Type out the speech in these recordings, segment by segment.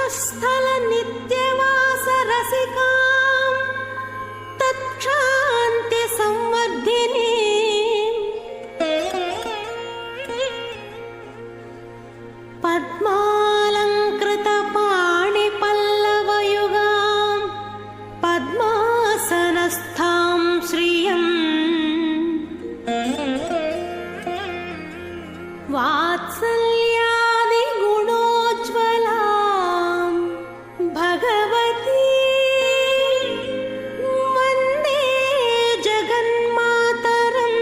वक्षस्थल नित्यवास रसिकां तत्क्षान्ति संवर्धिनी पद्मालंकृत पाणि पल्लवयुगां पद्मासनस्थां श्रियं वात्सल्यादि गुणोज्ज्वलां भगवती वन्दे जगन्मातरम्।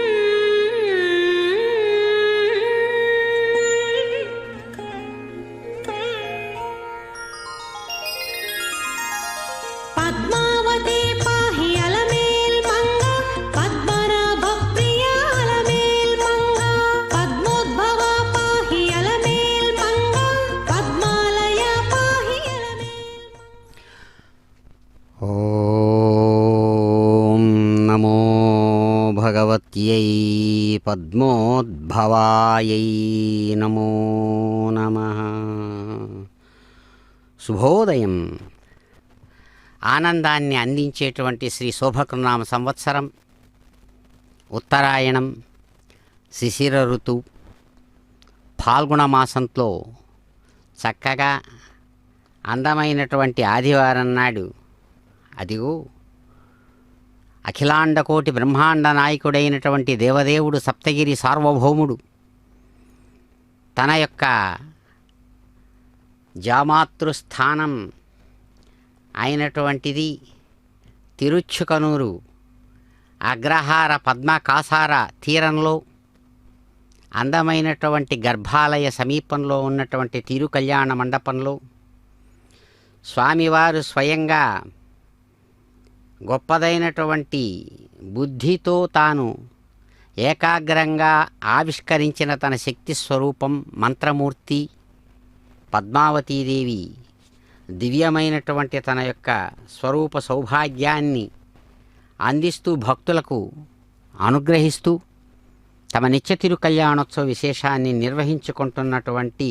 पद्मावती पाहि अलमेल मंगा पद्मनाभ प्रिया अलमेल मंगा पद्मोद्भवा पाहि अलमेल मंगा पद्मालया पाहि अलमेल। ఓం నమో భగవత్యై పద్మోద్భవాయై నమో నమః. శుభోదయం. ఆనందాన్ని అందించేటువంటి శ్రీ శోభకృనామ సంవత్సరం ఉత్తరాయణం శిశిర ఋతువు ఫాల్గుణ మాసంలో చక్కగా అందమైనటువంటి ఆదివారం నాడు అదిగో అఖిలాండకోటి బ్రహ్మాండ నాయకుడైనటువంటి దేవదేవుడు సప్తగిరి సార్వభౌముడు తన యొక్క జామాతృస్థానం అయినటువంటిది తిరుచ్చుకనూరు అగ్రహార పద్మకాసార తీరంలో అందమైనటువంటి గర్భాలయ సమీపంలో ఉన్నటువంటి తిరు కళ్యాణ మండపంలో స్వామివారు స్వయంగా గొప్పదైనటువంటి బుద్ధితో తాను ఏకాగ్రంగా ఆవిష్కరించిన తన శక్తి స్వరూపం మంత్రమూర్తి పద్మావతీదేవి దివ్యమైనటువంటి తన యొక్క స్వరూప సౌభాగ్యాన్ని అందిస్తూ భక్తులకు అనుగ్రహిస్తూ తమ నిత్య తిరు కళ్యాణోత్సవ విశేషాన్ని నిర్వహించుకుంటున్నటువంటి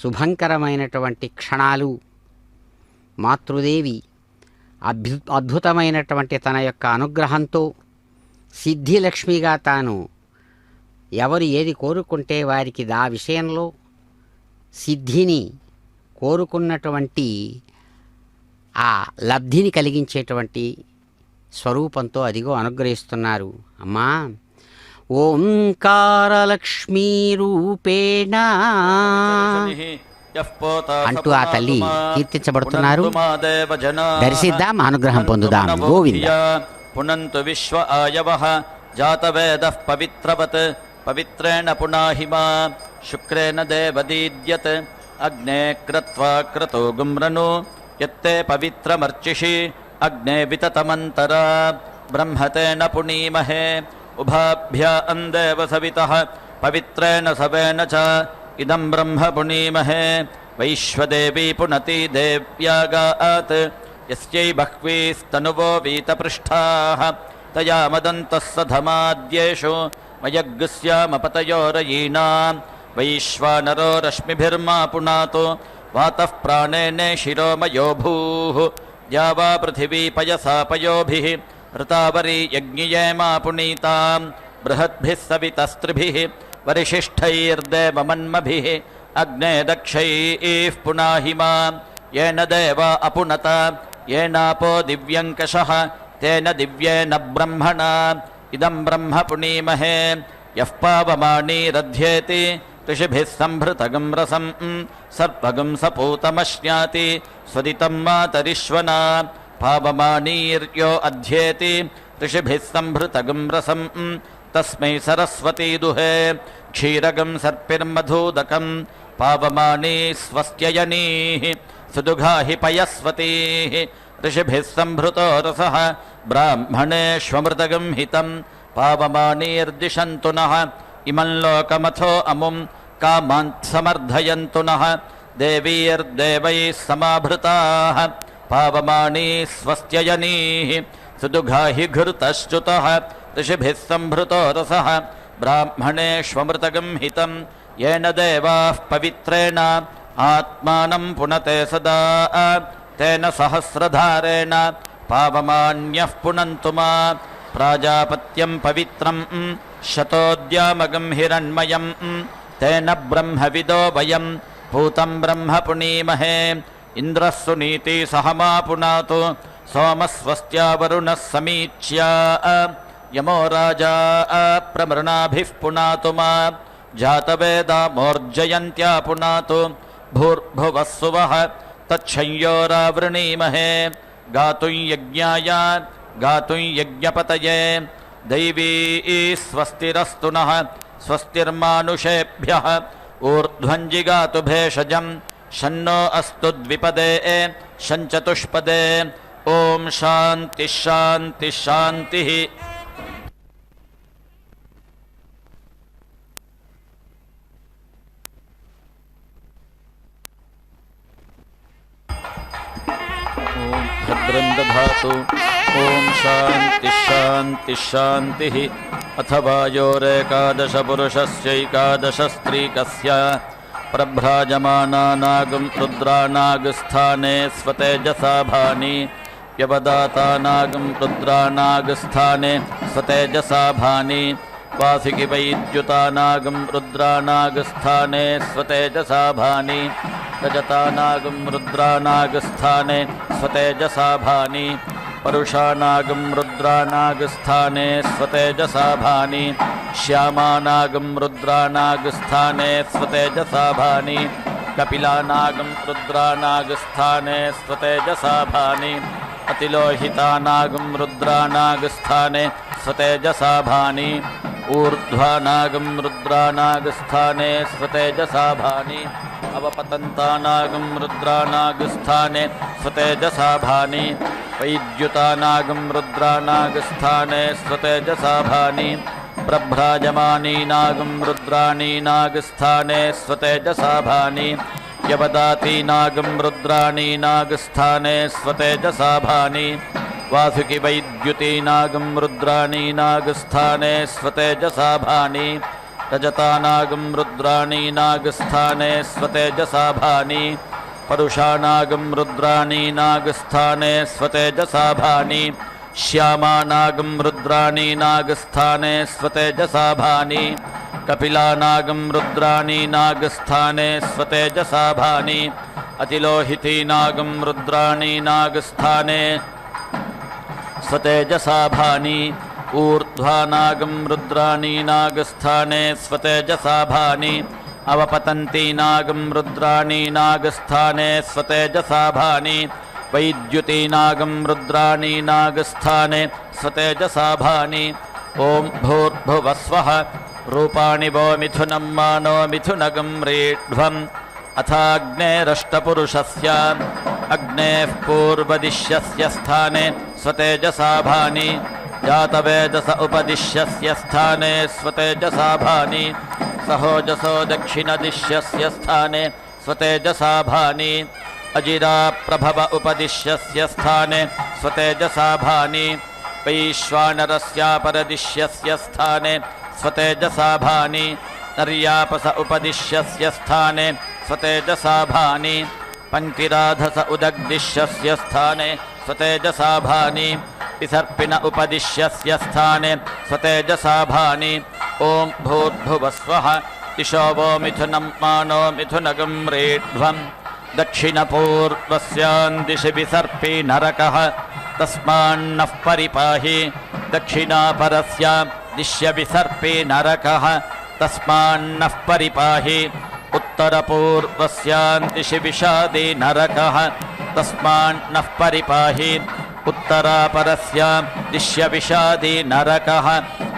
శుభంకరమైనటువంటి క్షణాలు. మాతృదేవి అద్భుతమైనటువంటి తన యొక్క అనుగ్రహంతో సిద్ధిలక్ష్మిగా తాను ఎవరు ఏది కోరుకుంటే వారికి ఆ విషయంలో సిద్ధిని కోరుకున్నటువంటి ఆ లబ్ధిని కలిగించేటువంటి స్వరూపంతో అదిగో అనుగ్రహిస్తున్నారు. అమ్మా ఓంకారలక్ష్మీ రూపేణ అంటూ ఆ తల్లి కీర్తించబడుతున్నారు. దర్శిద్దాం, అనుగ్రహం పొందుదాం. గోవింద. పునంతు విశ్వ ఆయవః జాతవేదః పవిత్రవత్ పవిత్రేణ పునాహిమా శుక్రేణ దేవదీద్యత్ అగ్నే క్రత్వా క్రతో గుమ్రను యత్తే పవిత్రమర్చిషి అగ్నే వితతమంతరా బ్రహ్మతేన పునీమహే ఉభాభ్యాం దేవ సవితః పవిత్రేణ సవేన చ ఇదం బ్రహ్మ పునీమహే వైశ్వదేవీ పునతి దేవ్యాగాత్ యస్యై బహ్వీస్తనువో వీతపృష్ఠాః తయా మదంతః సధమాద్యేషు మయగ్స్యామపతయోరయీనాం వైశ్వానరో రశ్మిభిర్మా పునాతో వాతః ప్రాణేనే శిరోమయో భూః ద్యావా పృథివీ పయసా పయోభిః ఋతావరీ యజ్ఞియేమా పునీతాం బృహద్భిः సవితస్త్రిభిः వరిశిష్ఠైర్దేవమన్మభిः అగ్నే దక్షైః పునాహిమా येन देवा अपुनत येनापो दिव्यङ्कषः तेन दिव्येन ब्रह्मणा इदं ब्रह्म पुनीमहे यः पावमानीरध्येति ऋषिभिः संभृतगं रसं सर्पगं सपूतमश्नाति स्वदितं मातरिश्वना पावमानीर्यो अध्येति ऋषिभिः संभृतगं रसं तस्मै सरस्वती दुहे क्षीरगं सर्पिर्मधूदकं पावमानी स्वस्त्ययनीः सुदुघाहि पयस्वतीः ऋषिभिः संभृतो रसः ब्राह्मणेष्वमृतगं हितं पावमानीर्दिशन्तु नः इमं लोकमथो अमुं कामान् समर्धयन्तु नः देवीर्देवैः समाभृताः पावमानी स्वस्त्ययनीः सुदुघाहि घृतश्च्युतः ऋषिभिः संभृतो रसः ब्राह्मणेष्वमृतगं हितं येन देवाः पवित्रेण आत्मानं पुनते सदा तेन सहस्रधारेण पावमान्यः पुनन्तु मा प्राजापत्यं पवित्रं शतोद्यामगं हिरण्मयं तेन ब्रह्मविदो वयं भूतं ब्रह्म पुनीमहे इन्द्रः सुनीति सहमा पुनातु सोमस्वस्त्या वरुणः समीच्य यमो राजा प्रमृणाभिः पुनातु मा जातवेदा मोर्जयन्त्या पुनातु भूर्भुवः सुवः तच्छंयोरावृणीमहे गातुं यज्ञाय गातुं यज्ञपतये दैवी स्वस्तिरस्तु नः स्वस्तिर्मानुषेभ्यः ऊर्ध्वञ्जिगातु भेषजं शन्नो अस्तु द्विपदे शञ्चतुष्पदे ॐ शान्तिः शान्तिः शान्तिः। भद्रं दधातु ॐ शान्तिः शान्तिः शान्तिः। अथ वायोरेकादशपुरुषस्यैकादशस्त्रीकस्य प्रभ्राजमानानागं रुद्रानागस्थाने स्वतेजसा भानि व्यवदातानागं रुद्रानागस्थाने स्वतेजसा भानि वासिकि वैद्युतानागं रुद्रानागस्थाने स्वतेजसा भानि रजतानागं रुद्रानागस्थाने स्वतेजसा भानि परुषानागं रुद्रानागस्थाने स्वतेजसा भानि श्यामानागं रुद्रानागस्थाने स्वतेजसा भानि कपिलानागं रुद्रानागस्थाने स्वतेजसा भानि अतिलोहितानागं रुद्रानागस्थाने स्वतेजसा भानि ऊर्ध्वानागं रुद्रानागस्थाने स्वतेजसा भानि अवपतन्तानागं रुद्रानागस्थाने स्वतेजसा भानि वैद्युतानागं रुद्रानागस्थाने स्वतेजसा भानि प्रभ्राजमानीनागं रुद्राणीनागस्थाने स्वतेजसा भानि यवदातीनागं रुद्राणीनागस्थाने स्वतेजसा भानि वासुकि वैद्युतीनागं रुद्राणीनागस्थाने स्वतेजसा भानि रजतानागं रुद्राणीनागस्थाने स्वतेजसा भानि परुषानागं रुद्राणीनागस्थाने स्वतेजसा भानि श्यामानागं रुद्राणीनागस्थाने स्वतेजसा भानि कपिलानागं रुद्राणीनागस्थाने स्वतेजसा भानि अतिलोहितीनागं रुद्राणीनागस्थाने स्वतेजसा भानि ऊर्ध्वानागं रुद्राणीनागस्थाने स्वतेजसा भानि अवपतन्तीनागं रुद्राणीनागस्थाने स्वतेजसा भानि वैद्युतीनागं रुद्राणीनागस्थाने स्वतेजसा भानि ॐ भूर्भुवः स्वः रूपाणि वो मिथुनं मानो मिथुनगं रेढ्वम् अथाग्नेरष्टपुरुषस्य अग्नेः पूर्वदिश्यस्य स्थाने स्वतेजसा भानि जातवेदस उपदिश्यस्य स्थाने स्वतेजसा भानि सहोजसो दक्षिणदिश्यस्य स्थाने स्वतेजसा भानि अजिरा प्रभव उपदिश्यस्य स्थाने स्वतेजसा भानि वैश्वानरस्यापरदिश्यस्य स्थाने स्वतेजसा भानि नर्यापस उपदिश्यस्य स्थाने स्वतेजसा भानि पङ्क्तिराधस उदग्दिश्यस्य स्थाने स्वतेजसा भानि विसर्पिन उपदिश्यस्य स्थाने स्वतेजसा भानि ॐ भूर्भुवः स्वः दिशो वो मिथुनं मानो मिथुनगं रेढ्वम् दक्षिणपूर्वस्यां दिशि विसर्पी नरकः तस्मान्नः परिपाहि दक्षिणापरस्यां दिश्य विसर्पी नरकः तस्मान्नः परिपाहि उत्तरपूर्वस्यां दिशि विषादी नरकः तस्मान्नः परिपाहि उत्तरापरस्यां दिश्य विषादी नरकः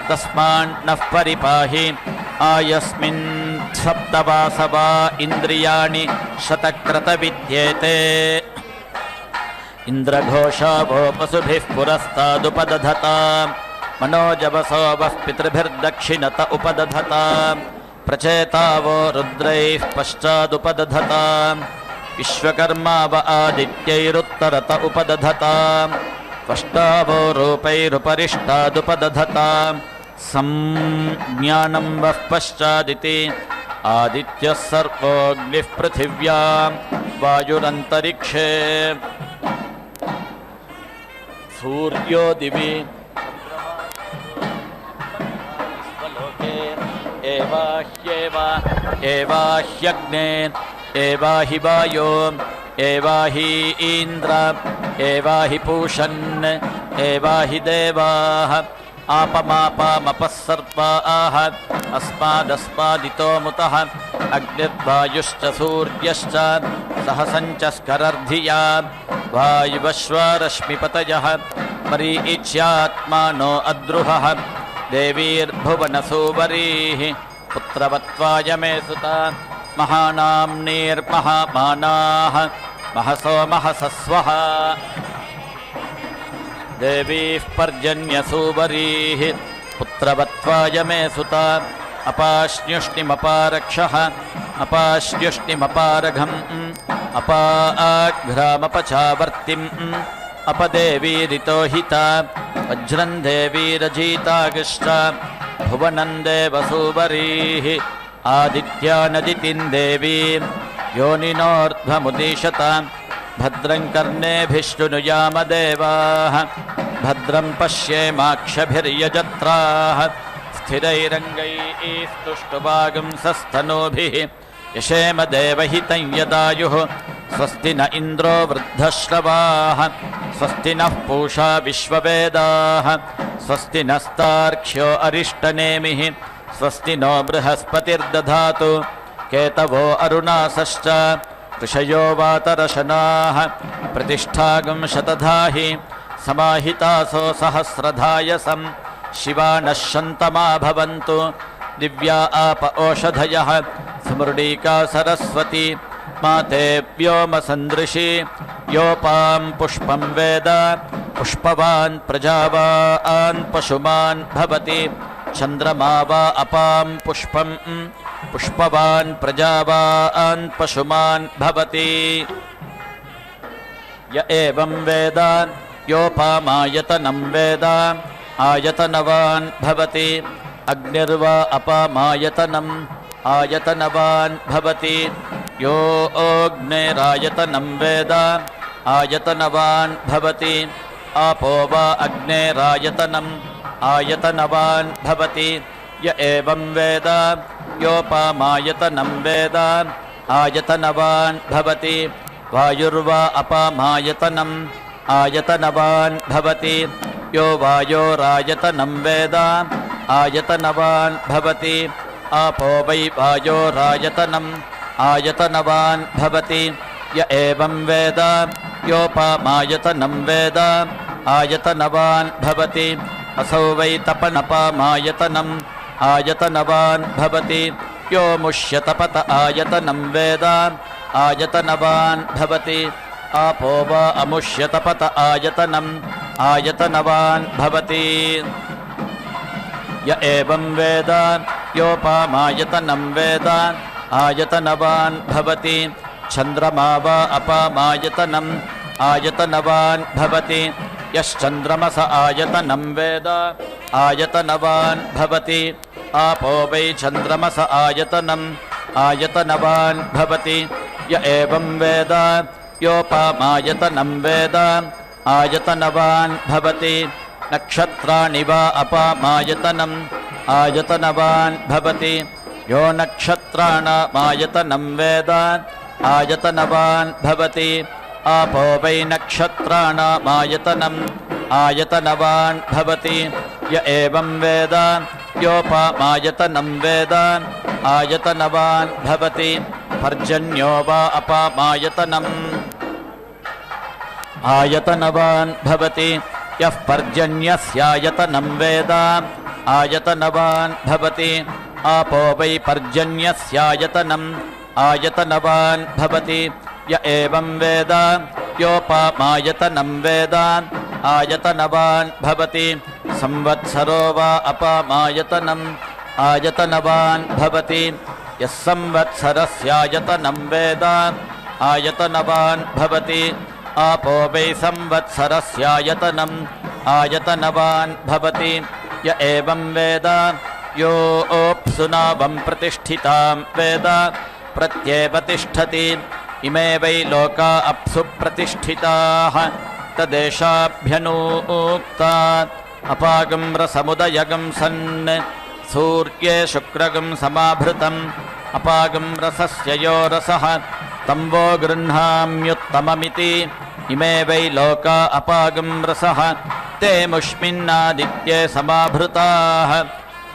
तस्मान्नः परिपाहि आयस्मिन् सप्तवासवा इन्द्रियाणि शतक्रतविद्येते इन्द्रघोषावो पशुभिः पुरस्तादुपदधता मनोजवसो वः पितृभिर्दक्षिणत उपदधता प्रचेतावो रुद्रैः पश्चादुपदधता विश्वकर्माव आदित्यैरुत्तरत उपदधता त्वष्टावो रूपैरुपरिष्टादुपदधता संज्ञानं वः पश्चादिति आदित्यः सर्वोऽग्निः पृथिव्यां वायुरन्तरिक्षे सूर्यो दिवि स्वलोके एवाह्यग्ने एवाहि वायो एवाहि इन्द्र एवाहि पूषन् एवाहि देवाः आपमापामपः सर्वाः अस्मादस्मादितो मुतः अग्निर्वायुश्च सूर्यश्च सहसञ्च स्करर्धिया वायुवश्वरश्मिपतयः मरीच्यात्मानो अद्रुहः देवीर्भुवनसूवरीः पुत्रवत्वाय मे सुता महानाम्नीर्महामानाः महसो महसस्वः देवीः पर्जन्यसूवरीः पुत्रवत्वाय मे सुता अपाश्न्युष्णिमपारक्षः अपाश्न्युष्णिमपारघम् अपाघ्रामपचावर्तिम् अपदेवीरितो हिता वज्रं देवीरजीतागिष्ट भुवनं देवसूवरीः आदित्यानदितिं देवीं योनिनोर्ध्वमुदीशत भद्रं कर्णेभिष्णुनुयाम देवाः भद्रं पश्येमाक्षभिर्यजत्राः स्थिरैरङ्गैस्तुष्टुवागुंसस्तनूभिः यशेम देवहितं यदायुः स्वस्ति न इन्द्रो वृद्धश्रवाः स्वस्ति नः पूषा विश्ववेदाः स्वस्ति नस्तार्क्ष्यो अरिष्टनेमिः स्वस्ति नो बृहस्पतिर्दधातु केतवो अरुणासश्च ऋषयो वातरशनाः प्रतिष्ठागं शतधाहि समाहितासो सहस्रधायसं शिवा नश्यन्तमा भवन्तु दिव्या आप ओषधयः स्मृडीका सरस्वती माते व्योमसन्दृशी योपां पुष्पं वेद पुष्पवान् प्रजावान् पशुमान् भवति चन्द्रमा वा अपां पुष्पं पुष्पवान् प्रजावान् पशुमान् भवति य एवं वेद योपामायतनं वेद आयतनवान् भवति अग्निर्वा अपामायतनम् आयतनवान् भवति यो अग्नेरायतनं वेद आयतनवान् भवति आपो वा अग्नेरायतनम् आयतनवान् भवति य एवं वेद योपामायतनं वेद आयतनवान् भवति वायुर्वा अपामायतनम् आयतनवान् भवति यो वायोरायतनं वेद आयतनवान् भवति आपो वै वायोरायतनम् आयतनवान् भवति य एवं वेद योपामायतनं वेद आयतनवान् भवति असौ वै तपनपामायतनम् आयतनवान् भवति यो मुष्यतपत आयतनं वेद आयतनवान् भवति आपो वा अमुष्यतपत आयतनम् आयतनवान् भवति य एवं वेद योपामायतनं वेद आयतनवान् भवति चन्द्रमा वा अपामायतनम् आयतनवान् भवति यश्चन्द्रमस आयतनं वेद आयतनवान् भवति आपो वै चन्द्रमस आयतनम् आयतनवान् भवति य एवं वेद योपामायतनं वेद आयतनवान् भवति नक्षत्राणि वा अपामायतनम् आयतनवान् भवति यो नक्षत्राणामायतनं वेद आयतनवान् भवति आपो वै नक्षत्राणामायतनम् आयतनवान् भवति य एवं वेद योपामायतनं वेद आयतनवान् भवति पर्जन्यो वा अपामायतनम् आयतनवान् भवति यः पर्जन्यस्यायतनं वेद आयतनवान् भवति आपो वै पर्जन्यस्यायतनम् आयतनवान् भवति य एवं वेद योपामायतनं वेद आयतनवान् भवति संवत्सरो वा अपामायतनम् आयतनवान् भवति यः संवत्सरस्यायतनं वेद आयतनवान् भवति आपो वै संवत्सरस्यायतनम् आयतनवान् भवति य एवं वेद योऽप्सुनावं प्रतिष्ठितां वेद प्रत्येव तिष्ठति इमे वै लोका अप्सु प्रतिष्ठिताः तदेशाभ्यनूक्ता अपागं रसमुदयगं सन् सूर्ये शुक्रगं समाभृतम् अपागं रसस्य यो रसः तं वो गृह्णाम्युत्तममिति इमे वै लोका अपागं रसः ते मुष्मिन्नादित्ये समाभृताः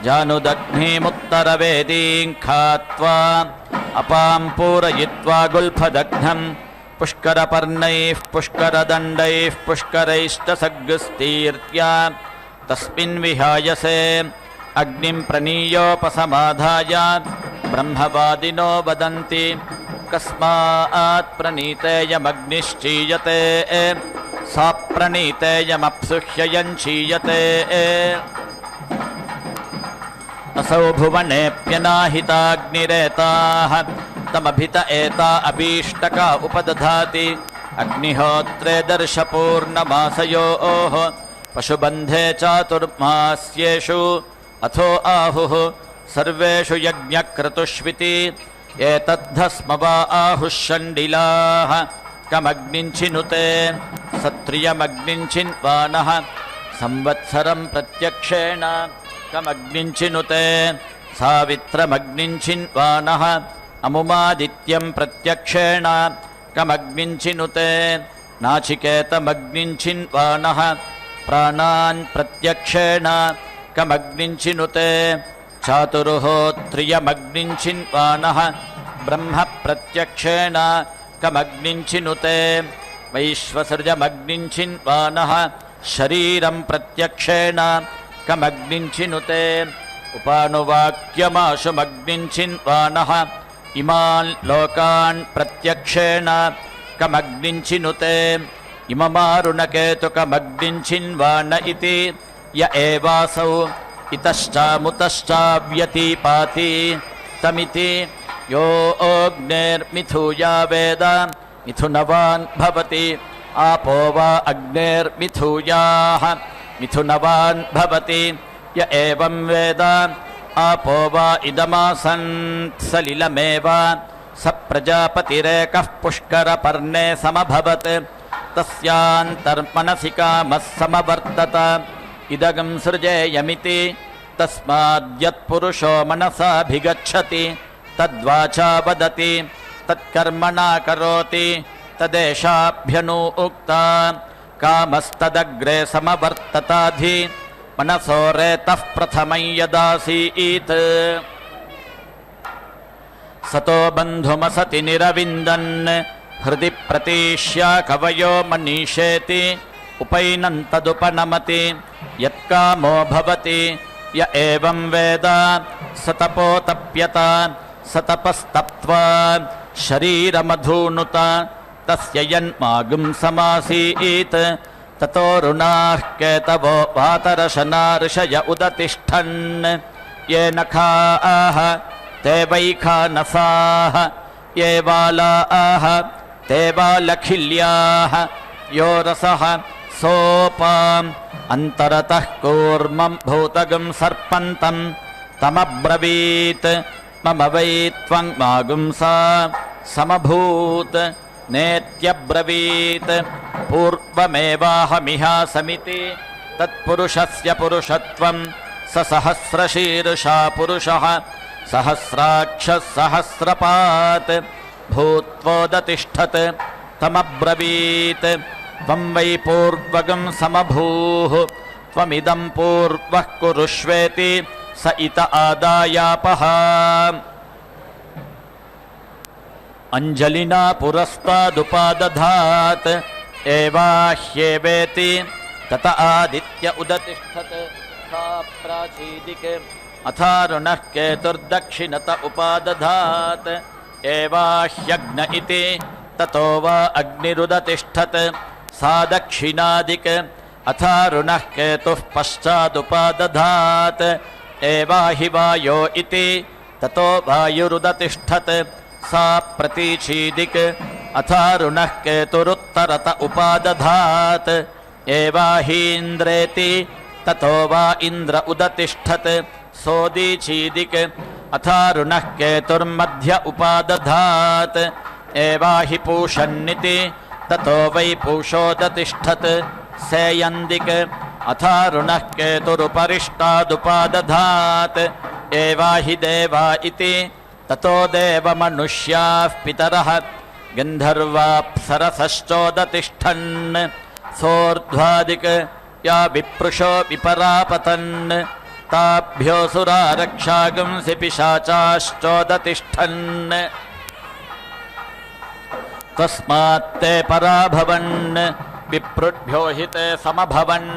जानुदग्निमुत्तरवेदीं खात्वा अपां पूरयित्वा गुल्फदग्धम् पुष्करपर्णैः पुष्करदण्डैः पुष्करैश्च सग्गस्तीर्त्या तस्मिन् विहायसे अग्निं प्रणीयोपसमाधाय ब्रह्मवादिनो वदन्ति कस्मात् प्रणीतेयमग्निश्चीयते सा प्रणीतेयमप्सुह्ययञ्चीयते असौ भुवनेऽप्यनाहिताग्निरेताः तमभित एता अभीष्टका उपदधाति अग्निहोत्रे दर्शपूर्णमासयोः पशुबन्धे चातुर्मास्येषु अथो आहुः सर्वेषु यज्ञक्रतुष्विति एतद्धस्म वा आहुः षण्डिलाः कमग्निञ्चिनुते सत्रियमग्निञ्चिन्वानः संवत्सरं प्रत्यक्षेण कमग्निञ्चिनुते सावित्रमग्निञ्चिन्वानः अमुमादित्यं प्रत्यक्षेण कमग्निञ्चिनुते नाचिकेतमग्निञ्चिन्वानः प्राणान् प्रत्यक्षेण कमग्निञ्चिनुते चातुर्होत्रियमग्निञ्चिन्वानः ब्रह्म प्रत्यक्षेण कमग्निञ्चिनुते वैश्वसृजमग्निञ्चिन्वानः शरीरं प्रत्यक्षेण कमग्निञ्चिनुते उपानुवाक्यमाशुमग्निञ्चिन्वानः इमान् लोकान् प्रत्यक्षेण कमग्निञ्चिनुते इममारुणकेतुकमग्निञ्चिन्वान इति य एवासौ इतश्चामुतश्चाव्यतीपाति तमिति यो अग्नेर्मिथूया वेद मिथुनवान् भवति आपो वा अग्नेर्मिथूयाः मिथुनवान् भवति य एवं वेद आपो वा इदमासन् सलिलमेव स प्रजापतिरेकः पुष्करपर्णे समभवत् तस्यान्तर्मनसि कामः समवर्तत इदगं सृजेयमिति तस्माद्यत्पुरुषो मनसाभिगच्छति तद्वाचा वदति तत्कर्मणा करोति तदेशाभ्यनूक्ता कामस्तदग्रे समवर्तताधि मनसो रेतः प्रथमं यदासीत् सतो बन्धुमसति निरविन्दन् हृदि प्रतीष्या कवयो मनीषेति उपैनन्तदुपनमति यत्कामो भवति य एवं वेद स तपोतप्यत स तपस्तप्त्वा शरीरमधूनुत तस्य यन्मागुं समासीत् ततोरुणाः केतवो वातरशना ऋषय उदतिष्ठन् ये नखाः ते वैखानसाः ये वालाः ते वालखिल्याः यो रसः सोपाम् अन्तरतः कूर्मं भूतगं सर्पन्तं तमब्रवीत् मम वै त्वं मागुंसा समभूत् नेत्यब्रवीत् पूर्वमेवाहमिहासमिति तत्पुरुषस्य पुरुषत्वं स सहस्रशीर्षा पुरुषः सहस्राक्षः सहस्रपात् भूत्वोदतिष्ठत् तमब्रवीत् त्वं वै पूर्वगं समभूः त्वमिदं पूर्वः कुरुष्वेति स इत आदायापः अञ्जलिना पुरस्तादुपादधात् एवाह्येवेति तत आदित्य उदतिष्ठत् सा प्राचीदिके अथारुणः केतुर्दक्षिणत उपादधात् एवाह्यग्न इति ततो वा अग्निरुदतिष्ठत् सा दक्षिणादिक् अथारुणः केतुः पश्चादुपादधात् एवाहि वायो इति ततो वायुरुदतिष्ठत् सा प्रतीचीदिक् अथारुणः केतुरुत्तरत उपादधात् एवाहीन्द्रेति ततो वा इन्द्र उदतिष्ठत् सोदीचीदिक् अथारुणः केतुर्मध्य उपादधात् एवाहि पूषन्निति ततो वै पूषोदतिष्ठत् सेयन्दिक् अथारुणः केतुरुपरिष्टादुपादधात् एवाहि देवा इति ततो देवमनुष्याः पितरः गन्धर्वाप्सरसश्चोदतिष्ठन् सोर्ध्वादिक् या विप्रुषो विपरापतन् ताभ्योऽसुरा रक्षागुंसि पिशाचाश्चोदतिष्ठन् तस्मात्ते पराभवन् विप्रुभ्यो हि ते समभवन्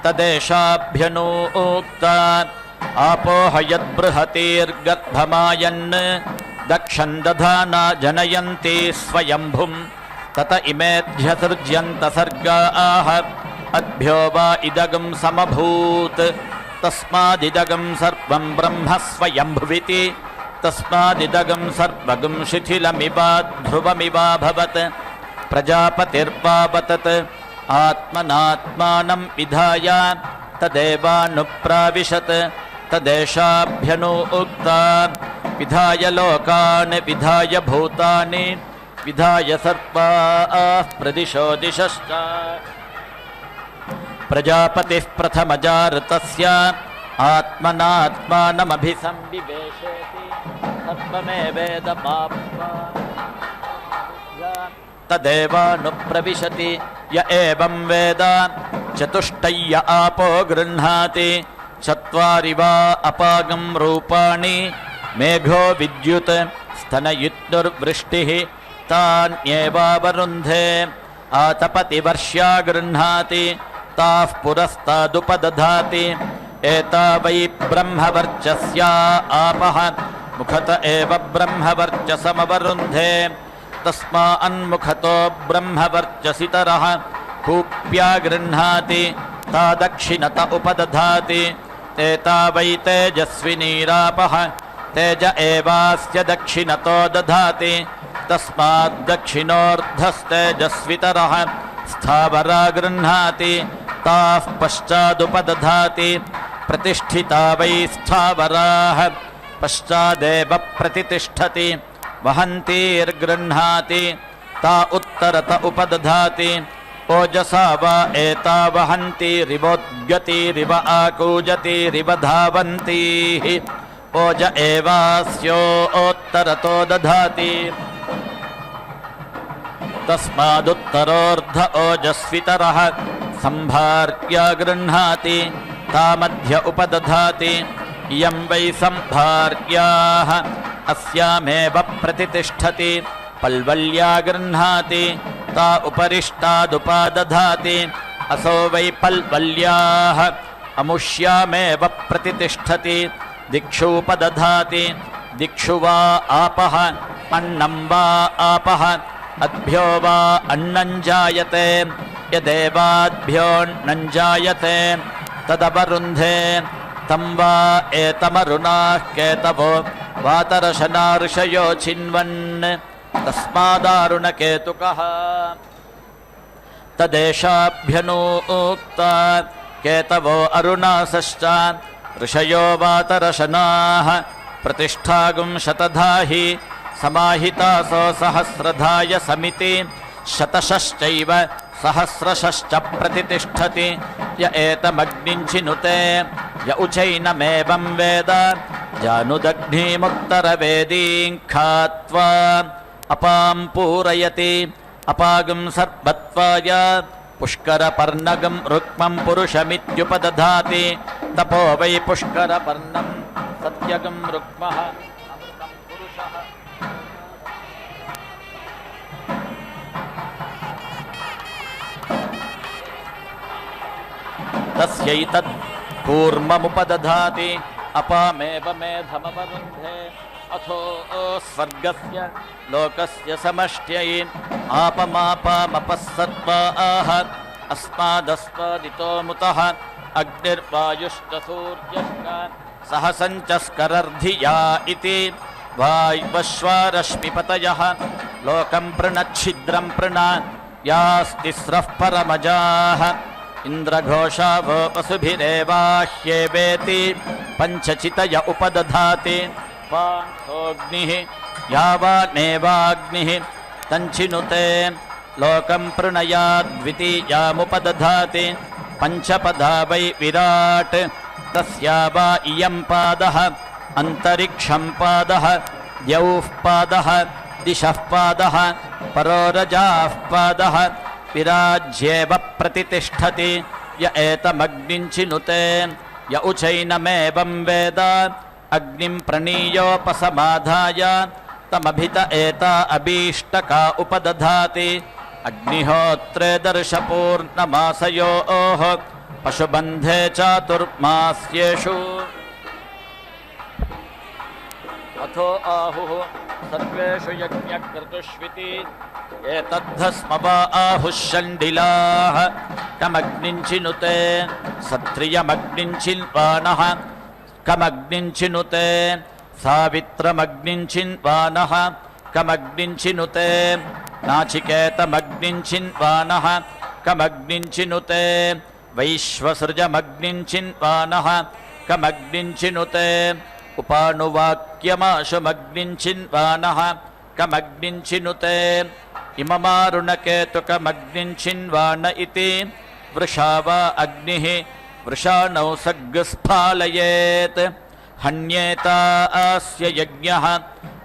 तदेशाभ्यनूक्ता आपोह यद्बृहतीर्गर्भमायन् दक्षं दधाना जनयन्ति स्वयंभुं तत इमेध्यसृज्यन्त सर्गाः अद्भ्यो वा इदगं समभूत् तस्मादिदगं सर्वं ब्रह्म स्वयंभुविति तस्मादिदगं सर्वगं शिथिलमिवाध्रुवमिवाभवत् प्रजापतिर्वावतत् आत्मनात्मानं विधाय तदेवानुप्राविशत् तदेशाभ्यनूक्ता विधाय लोकान् विधाय भूतानि विधाय सर्वाः प्रदिशो दिशश्च प्रजापतिः प्रथमजातस्य आत्मनात्मानमभिसंविवेशेति सर्वमेवेदमाप्त्वा तदेवानुप्रविशति य एवं वेद चतुष्टय्य आपो गृह्णाति चत्वारि वा अपागं रूपाणि मेघो विद्युत् स्तनयुत्नुर्वृष्टिः तान्येवावरुन्धे आतपतिवर्ष्या गृह्णाति ताः पुरस्तादुपदधाति एता वै ब्रह्मवर्चस्या आपः मुखत एव ब्रह्मवर्चसमवरुन्धे तस्मान्मुखतो ब्रह्मवर्चसितरः कूप्या गृह्णाति ता दक्षिणत उपदधाति एता वै तेजस्विनीरापः तेज एवास्य दक्षिणतो दधाति तस्माद्दक्षिणोर्धस्तेजस्वितरः स्थावरा गृह्णाति ताः पश्चादुपदधाति प्रतिष्ठिता वै स्थावराः पश्चादेव प्रतितिष्ठति वहन्तीर्गृह्णाति ता उत्तरत उपदधाति ओजसा वा एता वहन्तीरिवोद्गतिरिव आकूजतिरिव धावन्तीः ओज एवास्योत्तरतो दधाति तस्मादुत्तरोर्ध ओजस्वितरः सम्भार्या गृह्णाति ता मध्य उपदधाति इयं वै सम्भार्याः अस्यामेव प्रतितिष्ठति पल्वल्या गृह्णाति ता उपरिष्टादुपादधाति असो वै पल्वल्याः अमुष्यामेव प्रतितिष्ठति दिक्षूपदधाति दिक्षु वा आपः अन्नं वा आपः अद्भ्यो वा अन्नं जायते यदेवाद्भ्योऽन्नं जायते तदवरुन्धे तं वा एतमरुणाः केतवो वातरशना ऋषयो छिन्वन् तस्मादारुणकेतुकः तदेशाभ्यनूक्ता केतवो अरुणासश्च ऋषयो वातरशनाः प्रतिष्ठागुं शतधाहि समाहितासो सहस्रधाय समिति शतशश्चैव सहस्रशश्च प्रतितिष्ठति य एतमग्निञ्चिनुते य उचैनमेवं वेद जानुदग्निमुत्तरवेदीं खात्वा अपां पूरयति अपागं सर्वत्वाय पुष्करपर्णगं रुक्मं पुरुषमित्युपदधाति तपो वै पुष्करपर्णं सत्यगं रुक्मः अमृतं पुरुषः तस्यैतत् कूर्ममुपदधाति अपामेव मेधमवरुन्धे अथो स्वर्गस्य लोकस्य समष्ट्यै आपमापामपः सर्वाः अस्मादस्मादितो मुतः अग्निर्वायुश्च सूर्यश्च सहसञ्चस्करर्धिया इति वायुवश्वारश्मिपतयः लोकं पृणच्छिद्रं पृण यास्तिस्रः परमजाः इन्द्रघोषावो वसुभिरेवाह्येवेति पञ्चचितय उपदधाति पार्थोऽग्निः यावानेवाग्निः तञ्चिनुते लोकं प्रणयाद्वितीयामुपदधाति पञ्चपदा वै विराट् तस्या वा इयं पादः अन्तरिक्षं पादः द्यौः पादः दिशः पादः परोरजाः पादः विराज्येव प्रतितिष्ठति य एतमग्निञ्चिनुते य उचैनमेवं वेद अग्निं प्रणीयोपसमाधाय तमभित एता अभीष्टका उपदधाति अग्निहोत्रे दर्शपूर्णमासयोः पशुबन्धे चातुर्मास्येषु अथो आहुः सर्वेषु यज्ञक्रतुष्विति एतद्धस्म वा आहुः शण्डिलाः कमग्निञ्चिनुते सत्रियमग्निञ्चिन्वानः कमग्निञ्चिनुते सावित्रमग्निञ्चिन्वानः कमग्निञ्चिनुते नाचिकेतमग्निञ्चिन्वानः कमग्निञ्चिनुते वैश्वसृजमग्निञ्चिन्वानः कमग्निञ्चिनुते उपानुवाक्यमाशुमग्निञ्चिन्वानः कमग्निञ्चिनुते इममारुणकेतुकमग्निञ्चिन्वान इति वृषा वा अग्निः वृषाणौ सग्स्फालयेत् हन्येता अस्य यज्ञः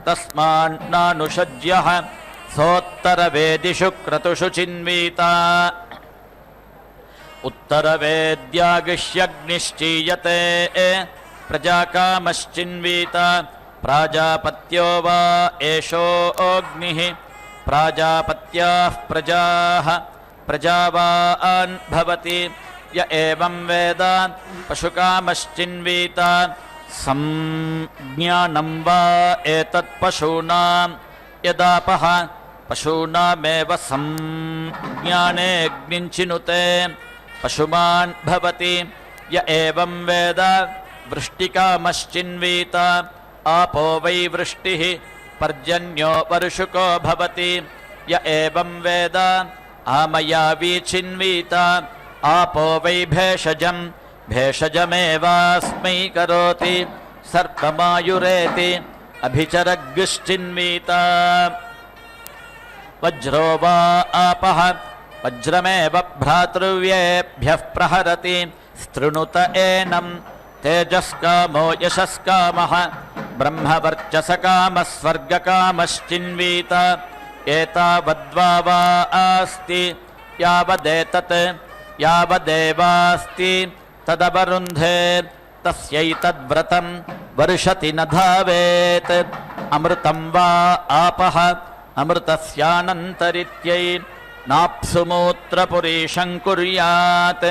तस्मान्नानुषज्यः सोत्तरवेदिषु क्रतुषु चिन्वीता उत्तरवेद्यागिष्यग्निश्चीयते प्रजाकामश्चिन्वीता प्राजापत्यो वा एषोऽग्निः प्राजापत्याः प्रजाः प्रजावान् भवति य एवं वेद पशुकामश्चिन्वीता संज्ञानं वा एतत्पशूनां यदापः पशूनामेव संज्ञानेऽग्निञ्चिनुते पशुमान् भवति य एवं वेद वृष्टिकामश्चिन्वीता आपो वै वृष्टिः पर्जन्यो वर्षुको भवति य एवं वेद आमयावी चिन्वीता आपो वै भेषजं भेषजमेवास्मै करोति सर्पमायुरेति अभिचरग्श्चिन्वीता वज्रो वा आपः वज्रमेव भ्रातृव्येभ्यः प्रहरति स्तृणुत एनं तेजस्कामो यशस्कामः ब्रह्मवर्चसकामः स्वर्गकामश्चिन्वीता एतावद्वा वा अस्ति यावदेतत् यावदेवास्ति तदवरुन्धे तस्यैतद्व्रतं वर्षति न धावेत् अमृतं वा आपः अमृतस्यानन्तरित्यै नाप्सुमूत्रपुरीशं कुर्यात्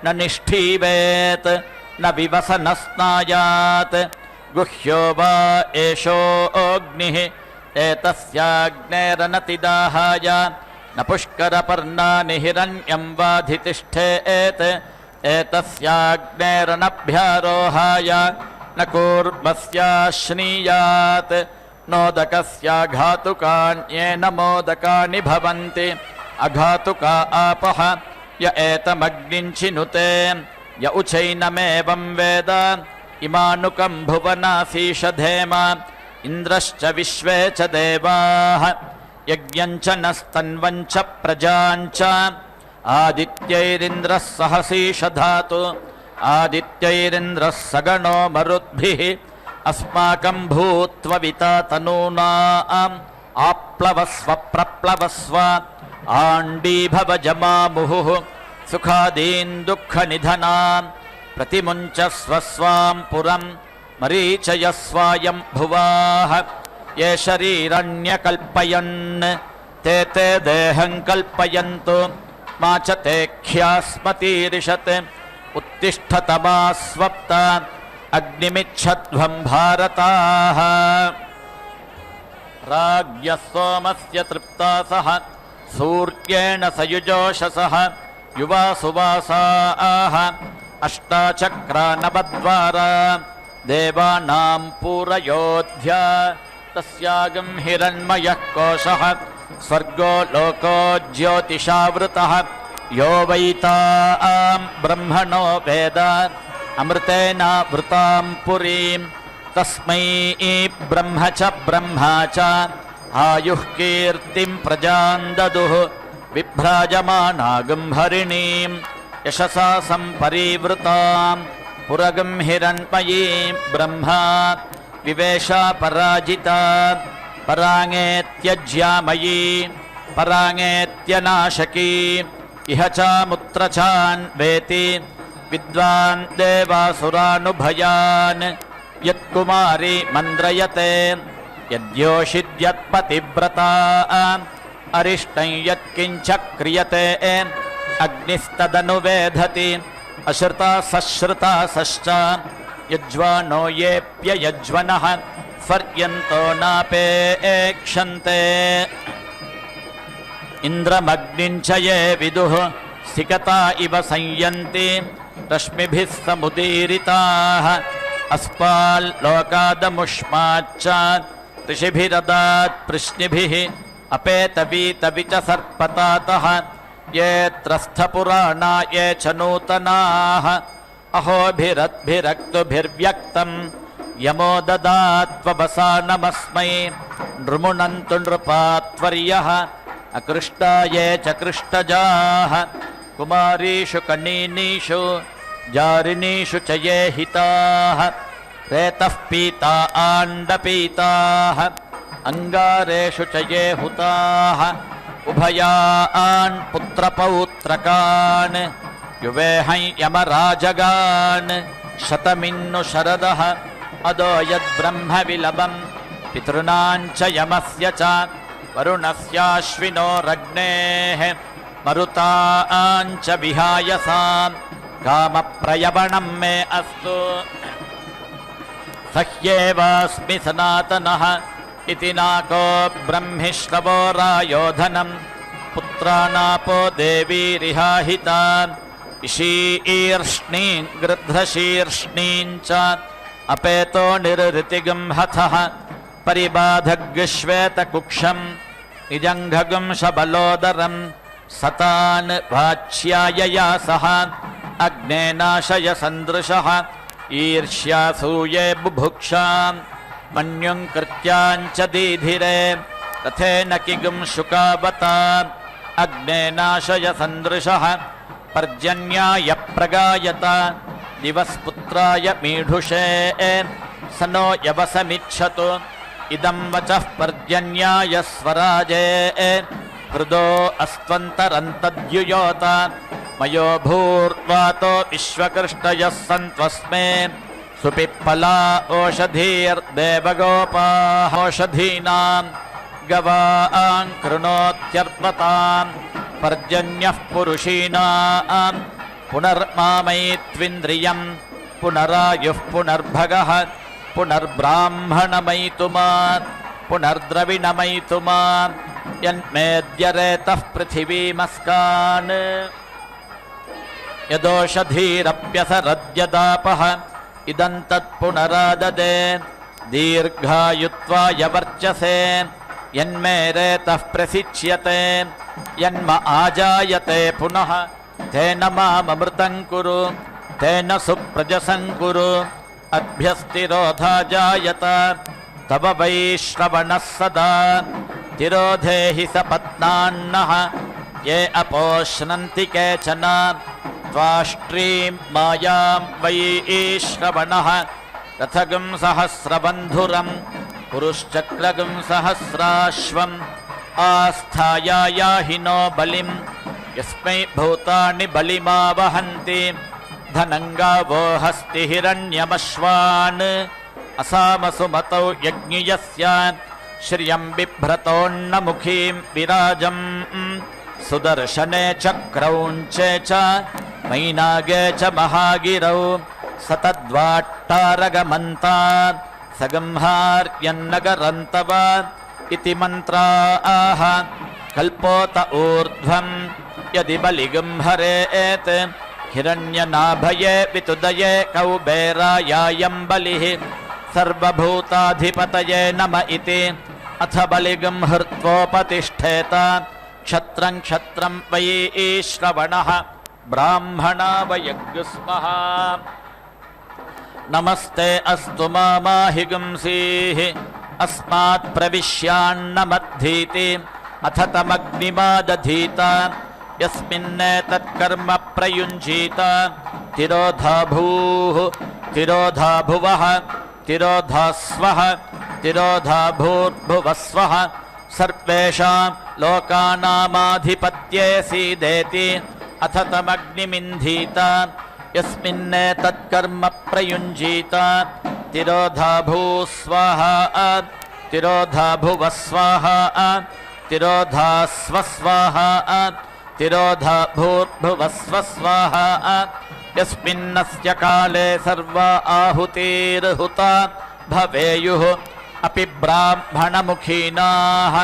न निष्ठीवेत् न विवसन स्नायात् गुह्यो वा एषोऽग्निः एतस्याग्नेरनतिदाहाय न पुष्करपर्णानि हिरण्यं वाधितिष्ठेत् एतस्याग्नेरनभ्यारोहाय न कूर्मस्याश्नीयात् नोदकस्याघातुकान्येन मोदकानि भवन्ति अघातुका आपः य एतमग्निञ्चिनुते य उचैनमेवं वेद इमानुकं भुवनासीषधेम इन्द्रश्च विश्वे च देवाः यज्ञं च नस्तन्वं च प्रजां च आदित्यैरिन्द्रः सहसीषधातु आदित्यैरिन्द्रः सगणो मरुद्भिः अस्माकं भूत्वविता तनूनाम् आप्लवस्व प्रप्लवस्व आण्डीभवजमामुहुः सुखादीन् दुःखनिधनान् प्रतिमुञ्चस्व स्वां पुरं मरीचयस्वायं भुवाः ये शरीरण्यकल्पयन् ते ते देहं कल्पयन्तु मा च ते ख्यास्मतीरिषत् उत्तिष्ठतमा स्वप्त अग्निमिच्छध्वं भारताः राज्ञः सोमस्य तृप्तासः सूर्येण सयुजोषसः युवा सुवासाः अष्टाचक्रा नवद्वारा देवानां पूरयोध्या तस्यागं हिरण्मयः कोशः स्वर्गो लोको ज्योतिषावृतः यो वैतां ब्रह्मणो वेद अमृतेनावृतां पुरीं तस्मै ब्रह्म च ब्रह्मा च आयुः कीर्तिं प्रजां ददुः विभ्राजमानागं हरिणीं यशसा सम्परिवृतां पुरगं हिरण्मयीं ब्रह्मा विवेशा पराजिता पराङेत्यज्यामयी पराङेत्यनाशकी इह चामुत्र चान्वेति विद्वान् देवासुरानुभयान् यत्कुमारी मन्द्रयते यद्योषिद्यत्पतिव्रता अरिष्टं यत्किञ्च क्रियते अग्निस्तदनुवेधति अश्रुता सश्च यज्वानो येऽप्ययज्वनः स्वर्यन्तो नापेक्षन्ते इन्द्रमग्निं च ये विदुः सिकता इव संयन्ति रश्मिभिः समुदीरिताः अस्माल्लोकादमुष्माच्च ऋषिभिरदात् पृश्निभिः अपेतवीतविच सर्पतातः ये त्रस्थपुराणा ये च नूतनाः अहोभिरद्भिरक्तुभिर्व्यक्तम् यमो ददात्ववसानमस्मै नृमुनन्तु नृपात्वर्यः अकृष्टा ये च कृष्टजाः कुमारीषु कनीनीषु जारिनीषु च ये हिताः रेतः पीता आण्डपीताः अङ्गारेषु च ये हुताः उभयान् पुत्रपौत्रकान् युवेहं यमराजगान् शतमिन्नु शरदः अदो यद्ब्रह्मविलभं पितॄणां च यमस्य च वरुणस्याश्विनोरग्नेः मरुतां च विहायसां कामप्रयवणं मे अस्तु सह्येवास्मि सनातनः इति नाको ब्रह्मिश्रवो रायोधनं पुत्राणापो देवीरिहाहिता इषीर्ष्णीं गृध्रशीर्ष्णीं च अपेतो निरृतिगं हथः परिबाधग्श्वेतकुक्षम् निजङ्घगं शबलोदरं सतान् वाच्यायया सह अग्नेनाशय सन्दृशः ईर्ष्यासूये बुभुक्षां मन्युं कृत्याञ्च दीधिरे रथेन किगुं शुकावता अग्नेनाशय सन्दृशः पर्जन्याय प्रगायत दिवस्पुत्राय मीढुषे स नो यवसमिच्छतु इदं वचः पर्जन्याय स्वराजे हृदो अस्त्वन्तरन्तद्युयोत मयो भूर्वातो विश्वकृष्टयः सन्त्वस्मे सुपिप्पला ओषधीर्देवगोपाः ओषधीनां गवां कृणोत्यर्पतां पर्जन्यः पुरुषीणां पुनर्मामयित्विन्द्रियं पुनरायुः पुनर्भगः पुनर्ब्राह्मणमयितुमात् पुनर्द्रविणमयितुमात् यन्मेद्यरेतः पृथिवीमस्कान् यदोषधीरप्यसरद्यदापः इदं तत्पुनराददे दीर्घायुत्वाय वर्चसे यन्मे रेतः प्रसिच्यते यन्म आजायते पुनः तेन माममृतं कुरु तेन सुप्रजसं कुरु अभ्यस्तिरोधा जायत तव वैश्रवणः सदा तिरोधेहि सपत्नान्नः ये अपोष्णन्ति केचन त्वाष्ट्रीं मायां वैश्रवणः रथगं सहस्रबन्धुरं पुरुश्चक्रगं सहस्राश्वम् आस्थायायाहिनो बलिं यस्मै भूतानि बलिमावहन्ति धनङ्गावो हस्ति हिरण्यमश्वान् असामसुमतौ यज्ञियस्य श्रियं बिभ्रतोन्नमुखीं विराजम् सुदर्शने चक्रौञ्चे च मैनागे च महागिरौ सतद्वाट्टारगमन्तात् सगंहार्यन्नगरन्तव इति मन्त्राः कल्पोत ऊर्ध्वं यदि बलिगंहरेत् हिरण्यनाभये वितुदये कौबेरायायं बलिः सर्वभूताधिपतये नम इति अथ बलिगंहृत्वोपतिष्ठेत क्षत्रं क्षत्रं वै श्रवणः ब्राह्मणा वयज्ञस्मः नमस्ते अस्तु मामाहिगुंसीः अस्मात् प्रविश्यान्नमद्धीति अथ तमग्निमादधीत यस्मिन्नेतत्कर्म प्रयुञ्जीत तिरोधा भूः तिरोधा भुवः तिरोधा स्वः तिरोधा भूर्भुवस्वः सर्वेषां लोकानामाधिपत्ये सीदेति अथ तमग्निमिन्धीत यस्मिन्नेतत्कर्म प्रयुञ्जीत तिरोधा भूस्वाहा तिरोधा भुवस्वाहा तिरोधा स्वस्वाहा तिरोधा भूर्भुवस्वस्वाहा यस्मिन्नस्य काले सर्वा आहुतिर्हुता भवेयुः अपि ब्राह्मणमुखीनाः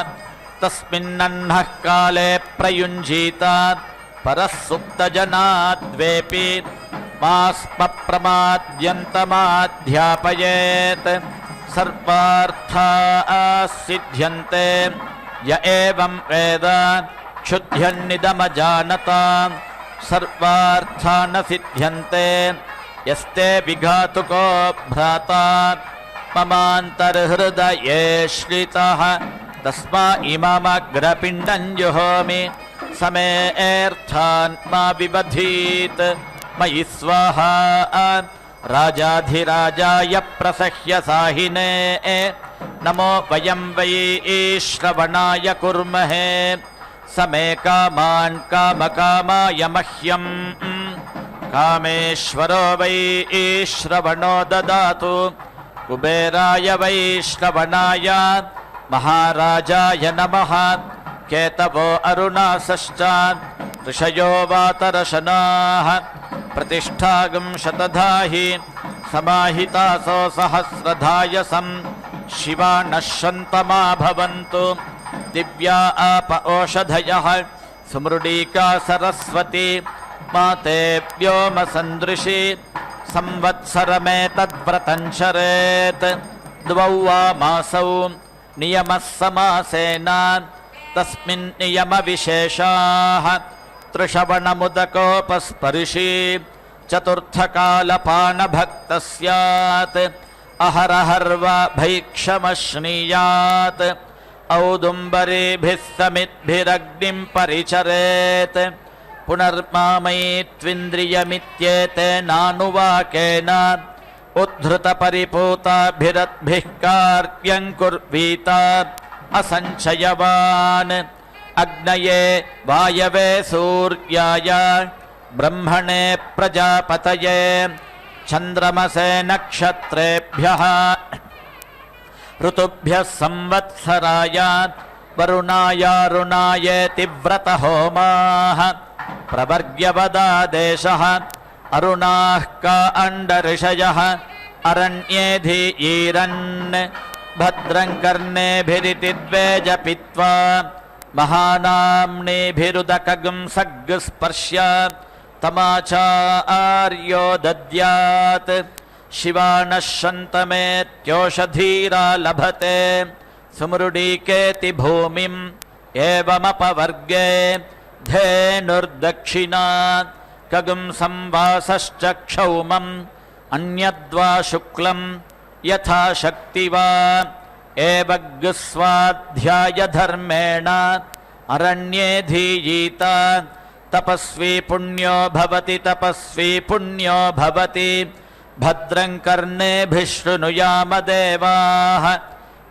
तस्मिन्नह्नः काले प्रयुञ्जीत परः सुप्तजनाद्वेपि मास्मप्रमाद्यन्तमाध्यापयेत् सर्वार्थाः सिद्ध्यन्ते य एवं वेद क्षुध्यन्निदमजानता सर्वार्था न सिद्ध्यन्ते यस्ते विघातुको भ्राता ममान्तर्हृदये श्रितः तस्मा इममग्रपिण्डं जुहोमि समेऽर्थान् मा विबधीत् मयि स्वाहा राजाधिराजाय प्रसह्य साहिने नमो वयं वै श्रवणाय कुर्महे समे कामान् कामकामाय मह्यं कामेश्वरो वै श्रवणो ददातु कुबेराय वै श्रवणाय महाराजाय नमः केतवो अरुणासश्च ऋषयो वातरशनाः प्रतिष्ठागं शतधाहि समाहितासो सहस्रधायसं शिवा नश्यन्तमा भवन्तु दिव्या आप ओषधयः सुमृडीका सरस्वती माते व्योमसन्दृशि संवत्सरमेतद्व्रतं चरेत् द्वौ वा मासौ नियमः समासेन तस्मिन् नियमविशेषाः त्रिश्रवणमुदकोपस्पर्शी चतुर्थकालपानभक्तः स्यात् अहरहर्वा भैक्षमश्नीयात् औदुम्बरीभिः समिद्भिरग्निं परिचरेत् पुनर्मामयित्विन्द्रियमित्येतेनानुवाकेन उद्धृतपरिपूताभिरद्भिः कार्यं कुर्वीत असञ्चयवान् अग्नये वायवे सूर्याय ब्रह्मणे प्रजापतये चन्द्रमसे नक्षत्रेभ्यः ऋतुभ्यः संवत्सराय वरुणायारुणायेति व्रतहोमाः प्रवर्ग्यवदादेशः अरुणाः का अण्डऋषयः अरण्येऽधीयीरन् भद्रं कर्णेभिरिति द्वेजपित्वा महानाम्नीभिरुदकगं सग्स्पर्श्य तमाचार्यो दद्यात् शिवानः शन्तमेत्योषधीरा लभते सुमृडीकेति भूमिम् एवमपवर्गे धेनुर्दक्षिणा कगुं संवासश्च क्षौमम् अन्यद्वा शुक्लं यथा शक्ति वा एवग्स्वाध्यायधर्मेण अरण्ये धीयीत तपस्वी पुण्यो भवति तपस्वी पुण्यो भवति भद्रं कर्णेभिः शृणुयाम देवाः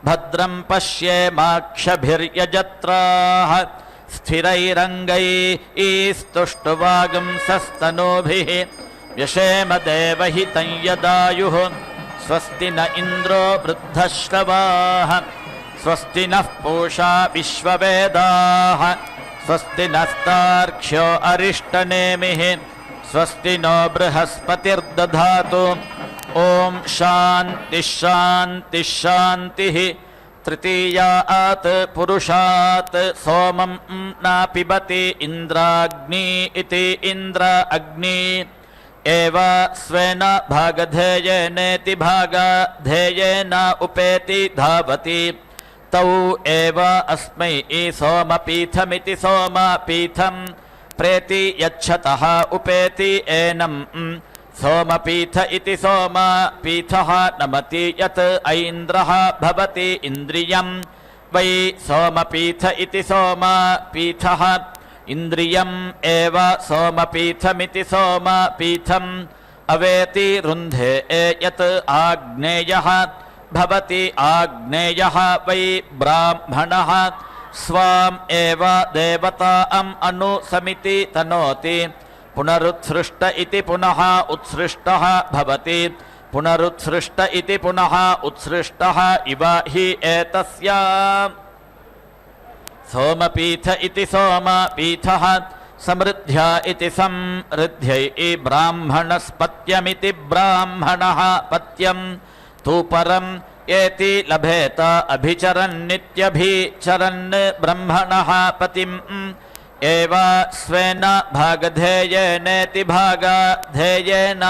भद्रं पश्येमाक्षभिर्यजत्राः स्थिरैरङ्गैस्तुष्टुवागुंसस्तनूभिः व्यशेम देवहितं यदायुः स्वस्ति न इन्द्रो वृद्धश्रवाः स्वस्ति नः पूषा विश्ववेदाः स्वस्ति नस्तार्क्ष्यो अरिष्टनेमिः स्वस्ति नो बृहस्पतिर्दधातु ॐ शान्तिः शान्तिः शान्तिः तृतीयात् पुरुषात् सोमं न पिबति इन्द्राग्नि इति इन्द्र अग्नि एव स्वेन भागधेयेनेति भागधेयेन उपेति धावति तौ एव अस्मै सोमपीठमिति सोमपीठं प्रेति यच्छतः उपेति एनम् सोमपीठ इति सोमपीठः नमति यत् ऐन्द्रः भवति इन्द्रियं वै सोमपीठ इति सोमपीठः इन्द्रियम् एव सोमपीठमिति सोमपीठम् अवेति रुन्धे यत् आग्नेयः भवति आग्नेयः वै ब्राह्मणः स्वाम् एव देवताम् अनुसमिति तनोति पुनरुत्सृष्ट इति पुनः उत्सृष्टः भवति पुनरुत्सृष्ट इति पुनः उत्सृष्टः इव हि एतस्य सोमपीठ इति सोमपीठः समृद्ध्या इति समृद्ध्यै ब्राह्मणस्पत्यमिति ब्राह्मणः पत्यं तु परम् एति लभेत अभिचरन्नित्यभिचरन् ब्रह्मणः पतिम् एव स्वेन भागधेयेनेति भागधेयेन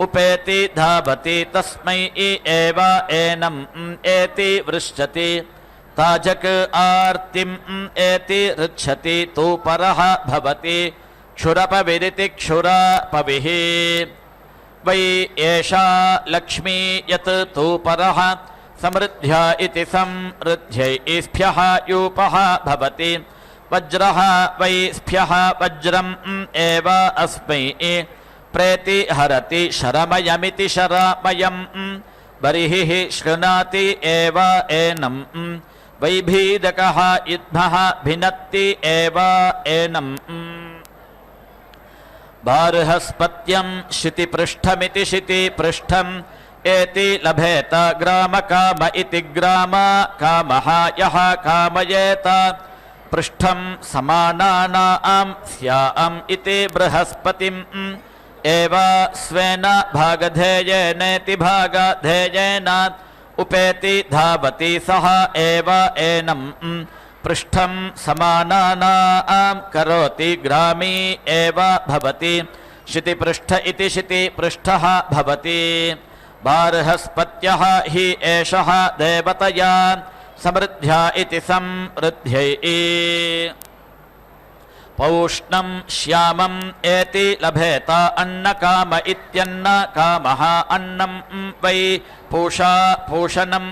उपेति धावति तस्मै एव एनम् एति वृष्यति ताजक आर्तिम् एति ऋच्छति तु परः भवति क्षुरपविरिति क्षुरपविः वै एषा लक्ष्मी यत् तु परः समृद्ध्या इति समृद्ध्यै स्भ्यः यूपः भवति वज्रः वै स्भ्यः वज्रम् एव अस्मै प्रेति हरति शरमयमिति शरमयम् बर्हिः शृणाति एव एनम् वैभीदकः युद्मः भिनत्ति एव एनम् बार्हस्पत्यं शितिपृष्ठमिति शितिपृष्ठम् एति लभेत ग्रामकाम इति ग्रामकामः यः कामयेत पृष्ठं समानानां स्याम् इति बृहस्पतिम् एव स्वेन भागधेयेनेति भागधेयेन उपेति धावति सः एव एनम् पृष्ठं समानानां करोति ग्रामी एव भवति शितिपृष्ठ इति शितिपृष्ठः भवति बार्हस्पत्यः हि एषः देवतया समृद्ध्या इति समृद्ध्यै पौष्णं श्यामम् एति लभेत अन्नकाम इत्यन्नकामः अन्नं वै पूषा पूषणम्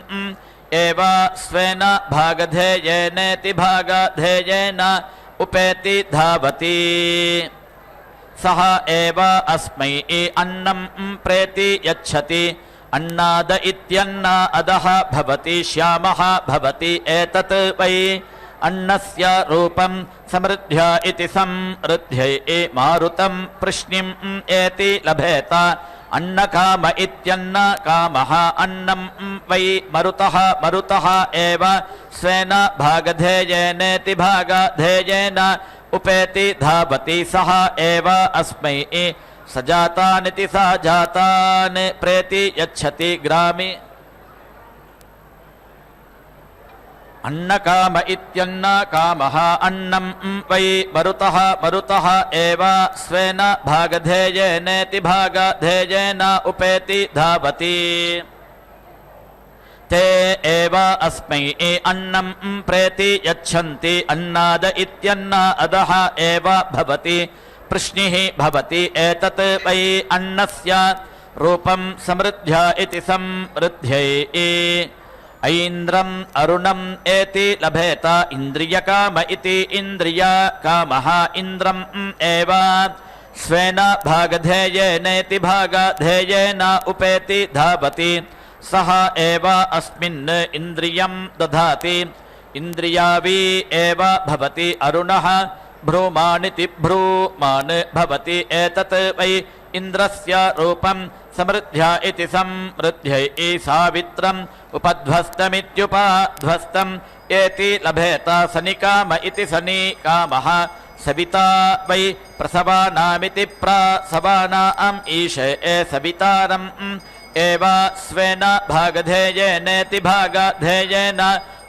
एव स्वेन भागधेयेनेति भागधेयेन उपेति धावति सः एव अस्मै अन्नं प्रेति यच्छति अन्नाद इत्यन्न अदः भवति श्यामः भवति एतत् वै अन्नस्य रूपं समृद्ध्या इति समृद्ध्यै मारुतं प्रश्निम् एति लभेत अन्नकाम इत्यन्नकामः अन्नं वै मरुतः मरुतः एव स्वेन भागधेयेनेति भागधेयेन उपेति धावति सः एव अस्मै सजातानिति सजातान् प्रेति यच्छति ग्रामे अन्नकाम इत्यन्नकामः अन्नं वै मरुतः मरुतः एव स्वेन भागधेयेनेति भागधेयेन उपेति धावति ते एव अस्मै अन्नं प्रेति यच्छन्ति अन्नाद इत्यन्न अदः एव भवति प्रश्निः भवति एतत् वै अन्नस्य रूपं समृद्ध्या इति समृद्ध्यै ऐन्द्रम् अरुणम् एति लभेत इन्द्रियकाम इति इन्द्रियकामः इन्द्रम् एव स्वेन भागधेयेनेति भागधेयेन उपेति धावति सः एव अस्मिन् इन्द्रियं दधाति इन्द्रियावी एव भवति अरुणः भ्रूमानिति भ्रूमान् भवति एतत् वै इन्द्रस्य रूपं समृद्ध्या इति समृद्ध्यै सावित्रम् उपध्वस्तमित्युपध्वस्तम् एति लभेत सनिकाम इति सनिकामः सविता वै प्रसवानामिति प्रसवानाम् ईशे सवितारम् एव स्वेन भागधेयेनेति भागधेयेन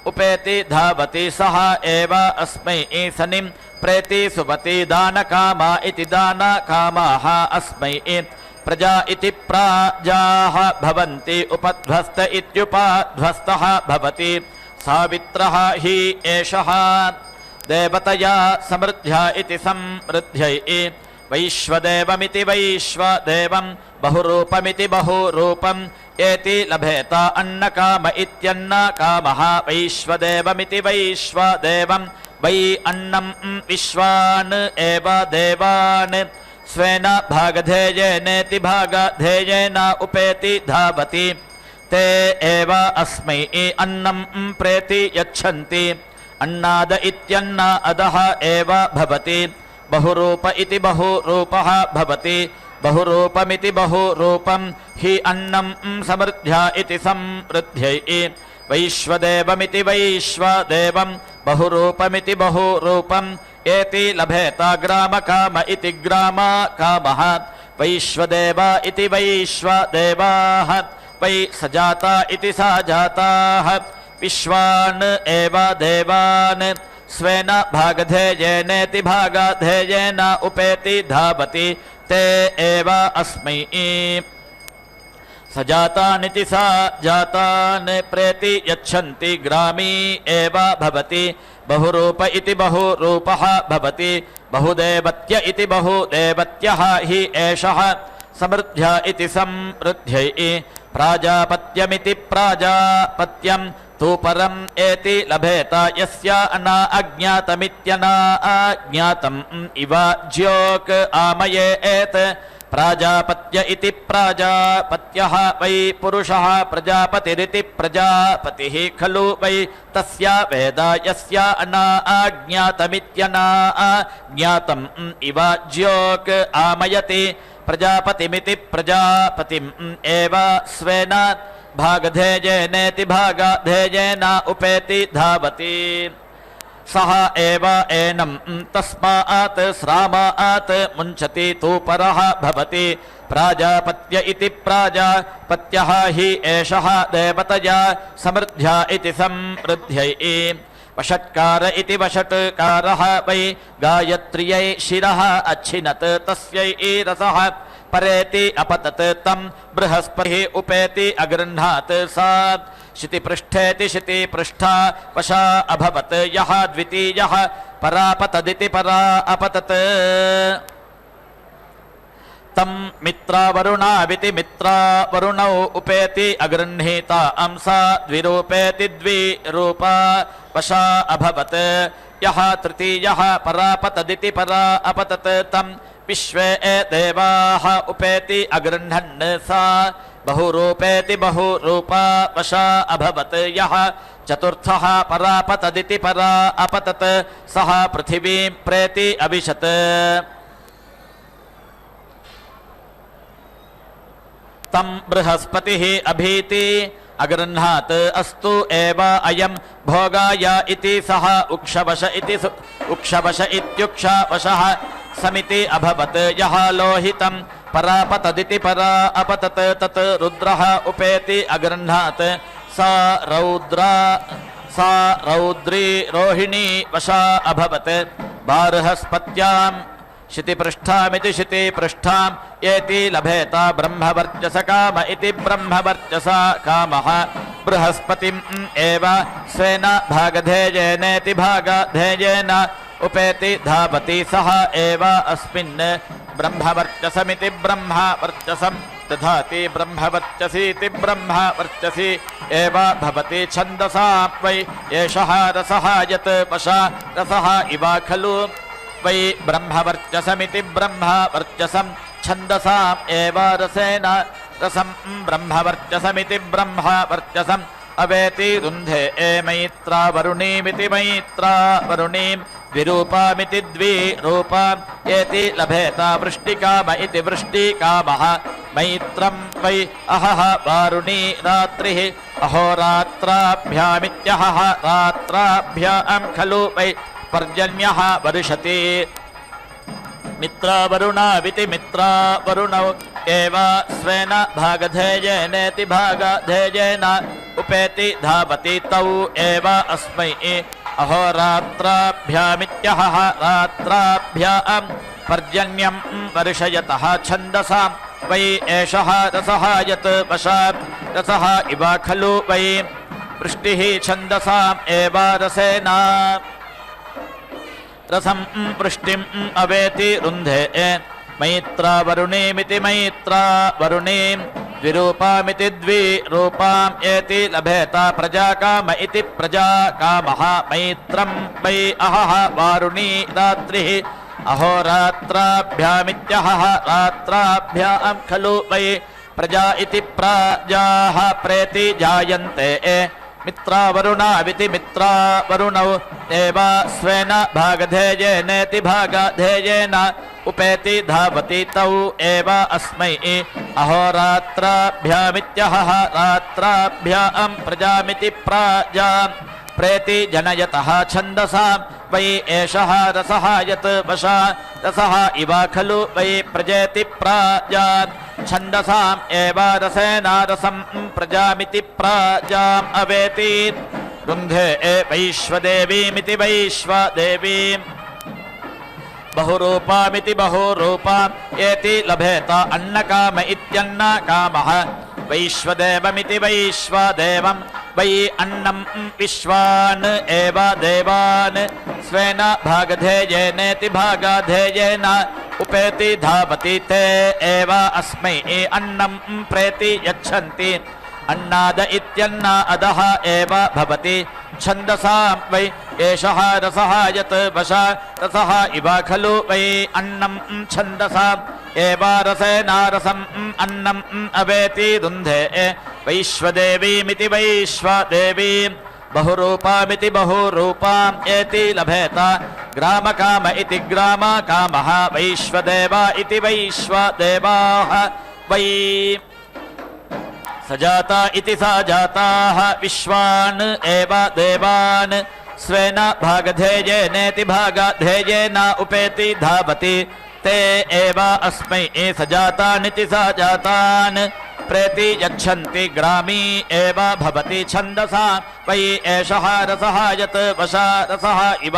उपेति धावति सः एव अस्मै सनिं प्रेति सुपति दानकामा इति दानकामाः अस्मै प्रजा इति प्राजाः भवन्ति उपध्वस्त इत्युपध्वस्तः भवति सावित्रः हि एषः देवतया समृद्ध्या इति समृद्ध्यै वैश्वदेवमिति वैश्वदेवं बहुरूपमिति बहुरूपम् एति लभेत अन्नकाम इत्यन्नकामः वैश्वदेवमिति वैश्वदेवं वै अन्नं विश्वान् एव देवान् स्वेन भागधेयेनेति भागधेयेन उपेति धावति ते एव अस्मै अन्नं प्रेति यच्छन्ति अन्नाद इत्यन्न अदः एव भवति बहुरूप इति बहुरूपः भवति बहुरूपमिति बहुरूपं हि अन्नं समृद्ध्या इति समृद्ध्यै वैश्वदेवमिति वैश्वदेवं बहुरूपमिति बहुरूपम् एति लभेत ग्रामकाम इति ग्रामकामः वैश्वदेव इति वैश्वदेवाः वै सजाता इति सजाताः विश्वान् एव देवान् स्वेन भागधेयेनेति भागधेयेन उपेति धावति ते एव अस्मै सजातानिति सजातान् प्रेति यच्छन्ति ग्रामी एव भवति बहुरूप इति बहुरूपः भवति बहुदेवत्य इति बहुदेवत्यः हि एषः समृद्ध्या इति समृद्ध्यै प्राजापत्यमिति प्राजापत्यं तु परम् एति लभेत यस्य अना अज्ञातमित्यना अज्ञातम् इव ज्योक् आमयेत् प्राजापत्य इति प्राजापत्यः वै पुरुषः प्रजापतिरिति प्रजापतिः खलु वै तस्य वेद यस्य अना अज्ञातमित्यना अज्ञातम् इव ज्योक् आमयति प्रजापतिमिति प्रजापतिम् एव स्वेन भागधेयेनेति भागधेयेन उपेति धावति सः एव एनं तस्मात् श्रामात् मुञ्चति तु परः भवति प्राजापत्य इति प्राजापत्यः हि एषः देवतया समृद्ध्या इति समृद्ध्यै वषट्कार इति वषट्कारः वै गायत्र्यै शिरः अच्छिनत् तस्यै रसः परेति अपतत् तं बृहस्पतिः उपेति अगृह्णात् सा शितिपृष्ठेति शितिपृष्ठा वशा अभवत् यः द्वितीयः परापतदिति परा अपतत् तं मित्रावरुणाविति मित्रावरुणौ उपेति अगृह्णीता अंसा द्विरूपेति द्विरूपा वशा अभवत् यः तृतीयः परापतदिति परा अपतत् तं विश्वे देवाः उपेति अगृह्णन् सा बहुरूपेति बहुरूपा वशा अभवत् यः चतुर्थः परापतदिति परा अपतत् सः पृथिवीं प्रेति अविशत् तं बृहस्पतिः अभीति अगृह्णात् अस्तु एव अयं भोगाय इति सः उक्षवश इति उक्षवश इत्युक्षवशः समिति अभवत् यः लोहितं परापतदिति परा अपतत् तत् रुद्रः उपेति अगृह्णात् सा रौद्री रोहिणी वशा अभवत् बार्हस्पत्यां शितिपृष्ठामिति शितिपृष्ठाम् एति लभेत ब्रह्मवर्चस काम इति ब्रह्मवर्चस कामः बृहस्पतिम् एव स्वेन भागधेयेनेति भागधेयेन उपेति धावति सः एव अस्मिन् ब्रह्मवर्चसमिति ब्रह्मवर्चसं दधाति ब्रह्मवर्चसीति ब्रह्मवर्चसी एव भवति छन्दसा वै एषः रसः यत् वशा रसः इव खलु वै ब्रह्मवर्चसमिति ब्रह्मवर्चसं छन्दसाम् एव रसेन रसं ब्रह्मवर्चसमिति ब्रह्मवर्चसम् अवेति रुन्धे मैत्रावरुणीमिति मैत्रावरुणीं द्विरूपामिति द्विरूपाम् एति लभेत वृष्टिकाम इति वृष्टिकामः मैत्रं वै अहः वारुणी रात्रिः अहोरात्राभ्यामित्यहः रात्राभ्यां खलु वै पर्जन्यः वर्षति मित्रावरुणाविति मित्रावरुणौ एव स्वेन भागधेयेनेति भागधेयेन उपेति धावति तौ एव अस्मै अहोरात्राभ्यामित्यहः रात्राभ्यां पर्जन्यं वर्षयतः छन्दसां वै एषः रसः यत् वशात् रसः इव खलु वै वृष्टिः छन्दसाम् एव रसेन रसं वृष्टिम् अवेति रुन्धे मैत्रा वरुणीमिति मैत्रा वरुणीं द्विरूपामिति द्विरूपाम् एति लभेता प्रजाकाम इति प्रजाकामः मैत्रं वै अहः वारुणी रात्रिः अहोरात्राभ्यामित्यहः रात्राभ्यां खलु वै प्रजा इति प्राजाः प्रेति जायन्ते मित्रा वरुणाविति मित्रा वरुणौ एव स्वेन भागधेयेनेति भागधेयेन उपेति धावति तौ एव अस्मै अहोरात्राभ्यामित्यहः रात्राभ्यां प्रजामिति प्राजां प्रेति जनयतः छन्दसा वै एषः रसः यत् वशा रसः इव खलु वै प्रजेति प्राजान् छन्दसाम् एव रसेन रसं प्रजामिति प्राजाम् अवेति रुन्धे वैश्वदेवीमिति वैश्वदेवीम् बहुरूपामिति बहुरूपाम् एति लभेत अन्नकाम इत्यन्नकामः वैश्वदेवमिति वैश्वदेवं वै अन्नं विश्वान् एव देवान् स्वेन भागधेयेनेति भागधेयेन उपेति धावति ते एव अस्मै अन्नं प्रेति यच्छन्ति अन्नाद इत्यन्न अदः एव भवति छन्दसां वै एषः रसः यत् वशा रसः इव खलु वै अन्नं छन्दसाम् एव रसेन रसम् अन्नम् अवेति रुन्धे वैश्वदेवीमिति वैश्वदेवीम् बहुरूपामिति बहुरूपाम् एति लभेत ग्रामकाम इति ग्रामकामः वैश्वदेव इति वैश्वदेवाः वै सजाता इति सजाताः विश्वान् एव देवान् स्वेन भागधेयेनेति भागधेयेन उपेति धावति ते एव अस्मै सजातानिति सजातान् प्रेति यच्छन्ति ग्रामी एव भवति छन्दसा वै एषः रसः यत् वशा रसः इव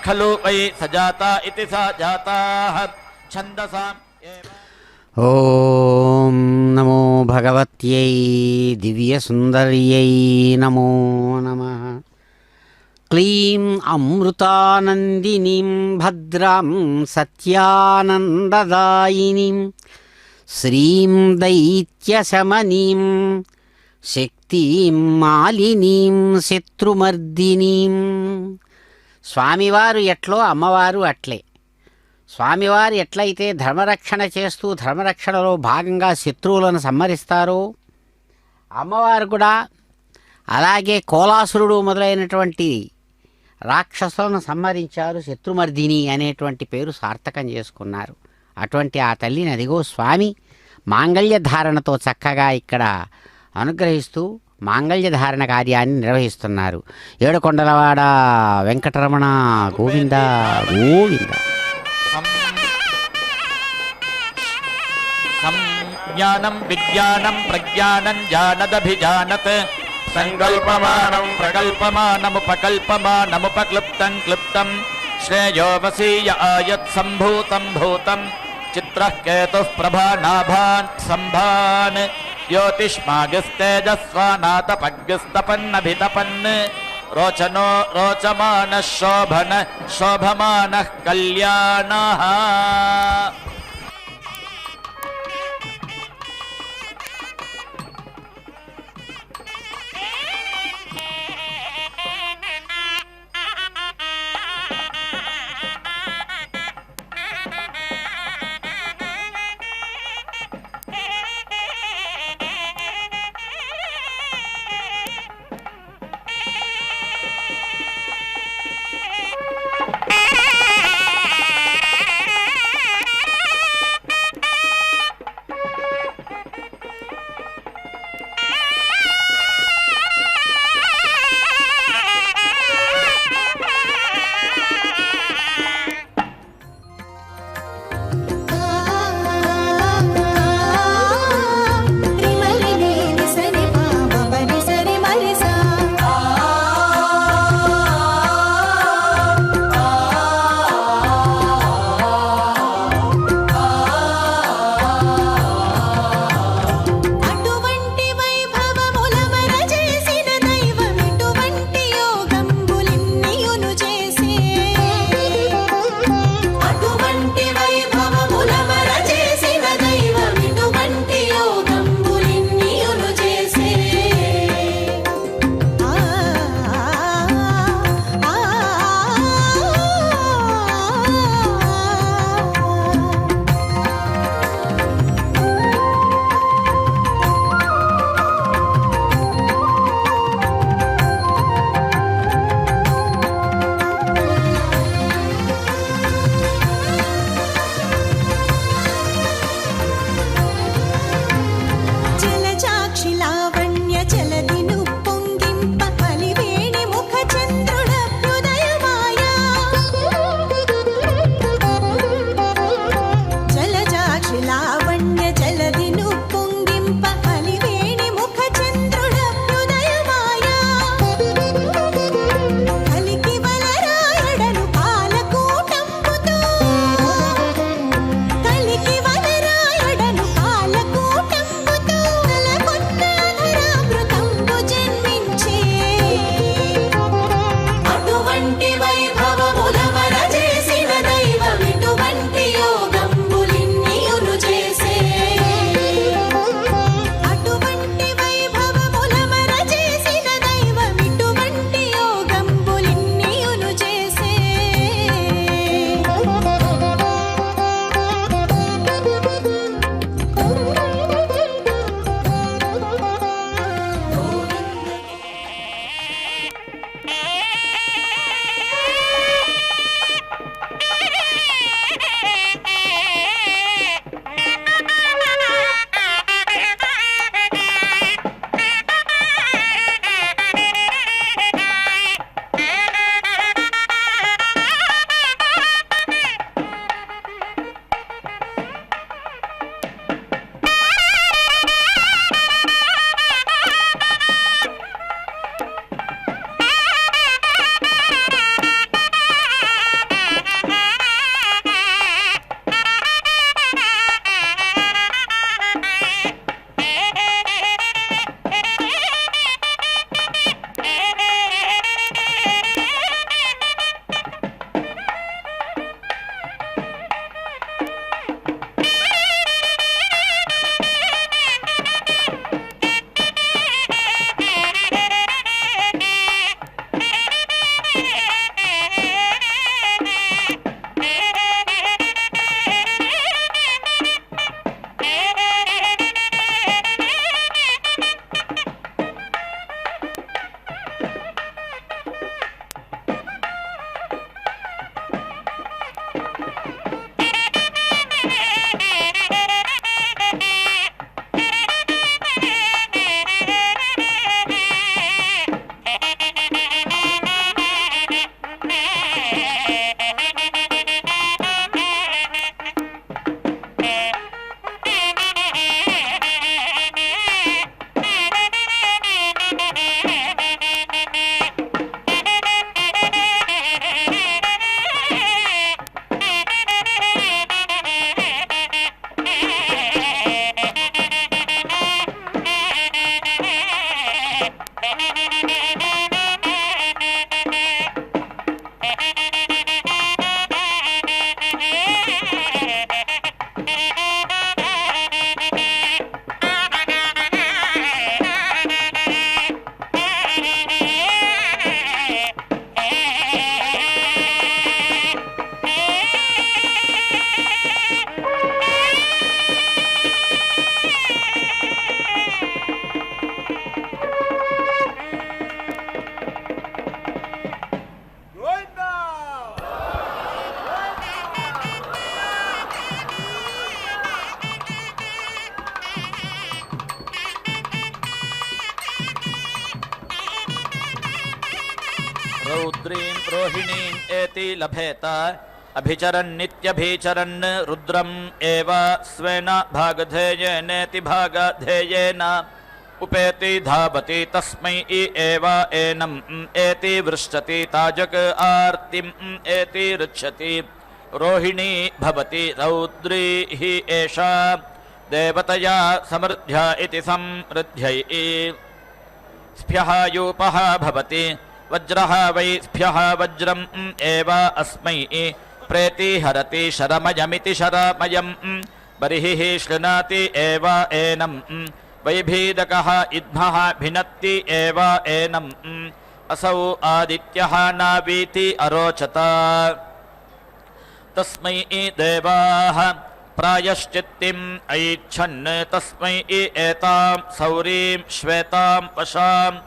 खलु वै सजाता इति सजाताः छन्दसाम् एव। ఓం నమో భగవత్యై దివ్యసుందర్యై నమో నమః. క్లీం అమృతానందినీం భద్రాం సత్యానందదాయినీం శ్రీం దైత్యశమనీం శక్తిం మాలినీం శత్రుమర్దినీం. స్వామివారు ఎట్లో అమ్మవారు అట్లే. స్వామివారు ఎట్లయితే ధర్మరక్షణ చేస్తూ ధర్మరక్షణలో భాగంగా శత్రువులను సంహరిస్తారో అమ్మవారు కూడా అలాగే కోలాసురుడు మొదలైనటువంటి రాక్షసులను సంహరించారు. శత్రుమర్దిని అనేటువంటి పేరు సార్థకం చేసుకున్నారు. అటువంటి ఆ తల్లిని అదిగో స్వామి మాంగళ్య ధారణతో చక్కగా ఇక్కడ అనుగ్రహిస్తూ మాంగళ్య ధారణ కార్యాన్ని నిర్వహిస్తున్నారు. ఏడుకొండలవాడ వెంకటరమణ గోవింద గోవింద. ज्ञानं विज्ञानं प्रज्ञानं जानदभिजानत् संकल्पमानं प्रकल्पमानमुपकल्पमानमुपक्लुप्तं क्लुप्तं श्रेयो वसीय आयत् सम्भूतं भूतं चित्रः केतुः प्रभानाभान् सम्भान् ज्योतिष्मागिस्तेजस्वानातपग्गिस्तपन्नभितपन् रोचनो रोचमानः शोभन शोभमानः कल्याणः. रौद्रीं रोहिणीम् एति लभेत अभिचरन्नित्यभिचरन् रुद्रम् एव स्वेन भागधेयेनेति भागधेयेन उपेति धावति तस्मै एव एनम् एति वृष्टति ताजक आर्तिम् एति ऋच्छति रोहिणी भवति रौद्री हि एषा देवतया समृद्ध्या इति समृद्ध्यै स्फ्यः यूपः भवति वज्रः वै स्फ्यः वज्रम् एव अस्मै प्रेतिहरति शरमयमिति शरमयम् बर्हिः श्लृणाति एव एनम् वैभीदकः इद्मः भिनत्ति एव एनम् असौ आदित्यः नावीति अरोचत तस्मै देवाः प्रायश्चित्तिम् ऐच्छन् तस्मै एतां सौरीं श्वेतां वशाम्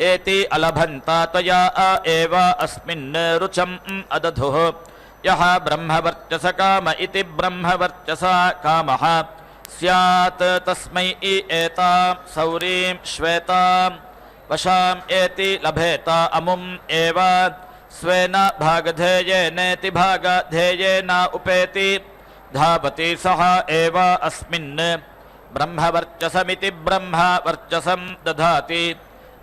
एति अलभन्ता तया एव अस्मिन् रुचम् अदधुः यः ब्रह्मवर्चस काम इति ब्रह्मवर्चसा कामः स्यात् तस्मै एतां सौरीं श्वेतां वशाम् एति लभेत अमुम् एव स्वेन भागधेयेनेति भागधेयेन उपेति धावति सः एव अस्मिन् ब्रह्मवर्चसमिति ब्रह्मवर्चसं दधाति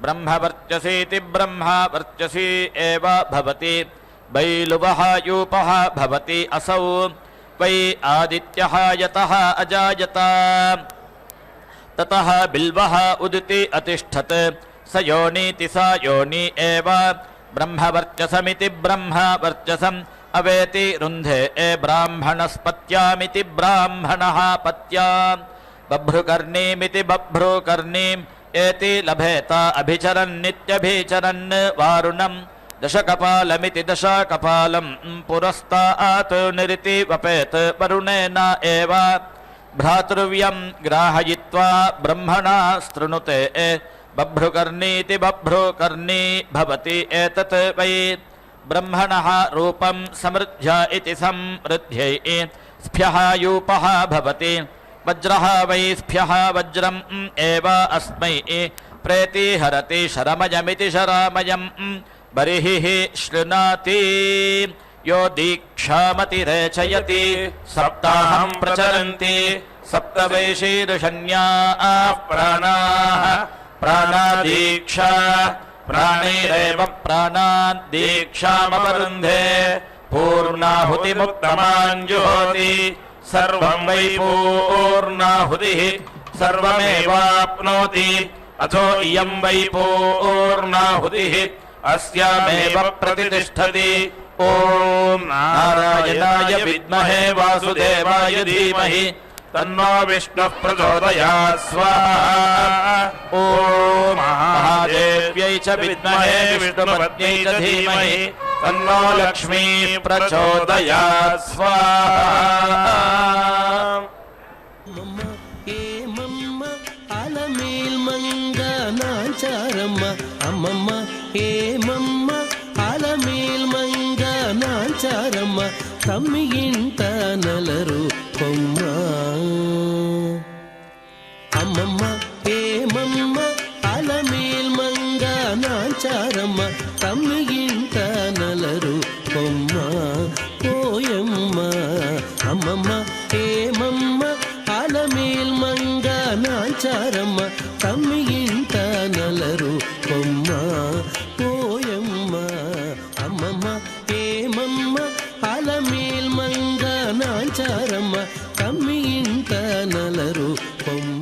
ब्रह्मवर्चसीति ब्रह्मवर्चसी एव भवति वैलुवः यूपः भवति असौ वै आदित्यः यतः अजायत ततः बिल्वः उदिति अतिष्ठत् स योनीति सा योनी एव ब्रह्मवर्चसमिति ब्रह्मवर्चसम् अवेति रुन्धे ब्राह्मणस्पत्यामिति ब्राह्मणः पत्याम् बभ्रुकर्णीमिति बभ्रुकर्णीम् एति लभेत अभिचरन्नित्यभिचरन् वारुणम् दशकपालमिति दशकपालम् पुरस्तात् निरिति वपेत् वरुणेन एव भ्रातृव्यम् ग्राहयित्वा ब्रह्मणा स्तृणुते बभ्रुकर्णीति बभ्रुकर्णी भवति एतत् वै ब्रह्मणः रूपम् समृद्ध्य इति समृद्ध्यै स्फ्यः यूपः भवति वज्रः वै स्फ्यः वज्रम् एव अस्मै प्रेतिहरति शरमयमिति शरामयम् बर्हिः श्लृणाति यो दीक्षामतिरेचयति सप्ताहं प्रचरन्ति सप्त वै शीर्षण्याः प्राणाः प्राणादीक्षा प्राणैरेव प्राणान् दीक्षामवरुन्धे पूर्णाहुतिमुक्तमाञ्जुहोति सर्वं वै पूर्णाहुतिः सर्वमेवाप्नोति अथो इयं वै पूर्णाहुतिः अस्यामेव प्रतिष्ठति ॐ नारायणाय विद्महे वासुदेवाय धीमहि तन्नो विष्णुः प्रचोदयात् स्वाहा ॐ महादेव्यै च विद्महे विष्णुपत्न्यै च धीमहि तन्नो लक्ष्मी प्रचोदयात् स्वाहा ఏమమ్మ అలమేల్ మంగ నాచారమ్మ అమ్మమ్మ ఏమమ్మ అలమేల్ మంగ నాచారమ్మ తమ్మి ఇంట నలరు కొమ్మ అమ్మమ్మ ఏమమ్మ అలమేల్ మంగ నాచారమ్మ తమ్మి ఇంట నలరు కొమ్మ పోయమ్మ అమ్మమ్మ ఏమమ్మ అలమేల్ మంగ నాచారమ్మ తమ్మి ఇంట నలరు కొమ్మ పోయమ్మ అమ్మమ్మ ఏమమ్మ అలమేల్ మంగ నాచారమ్మ తమ్మి ఇంట నలరు కొమ్మ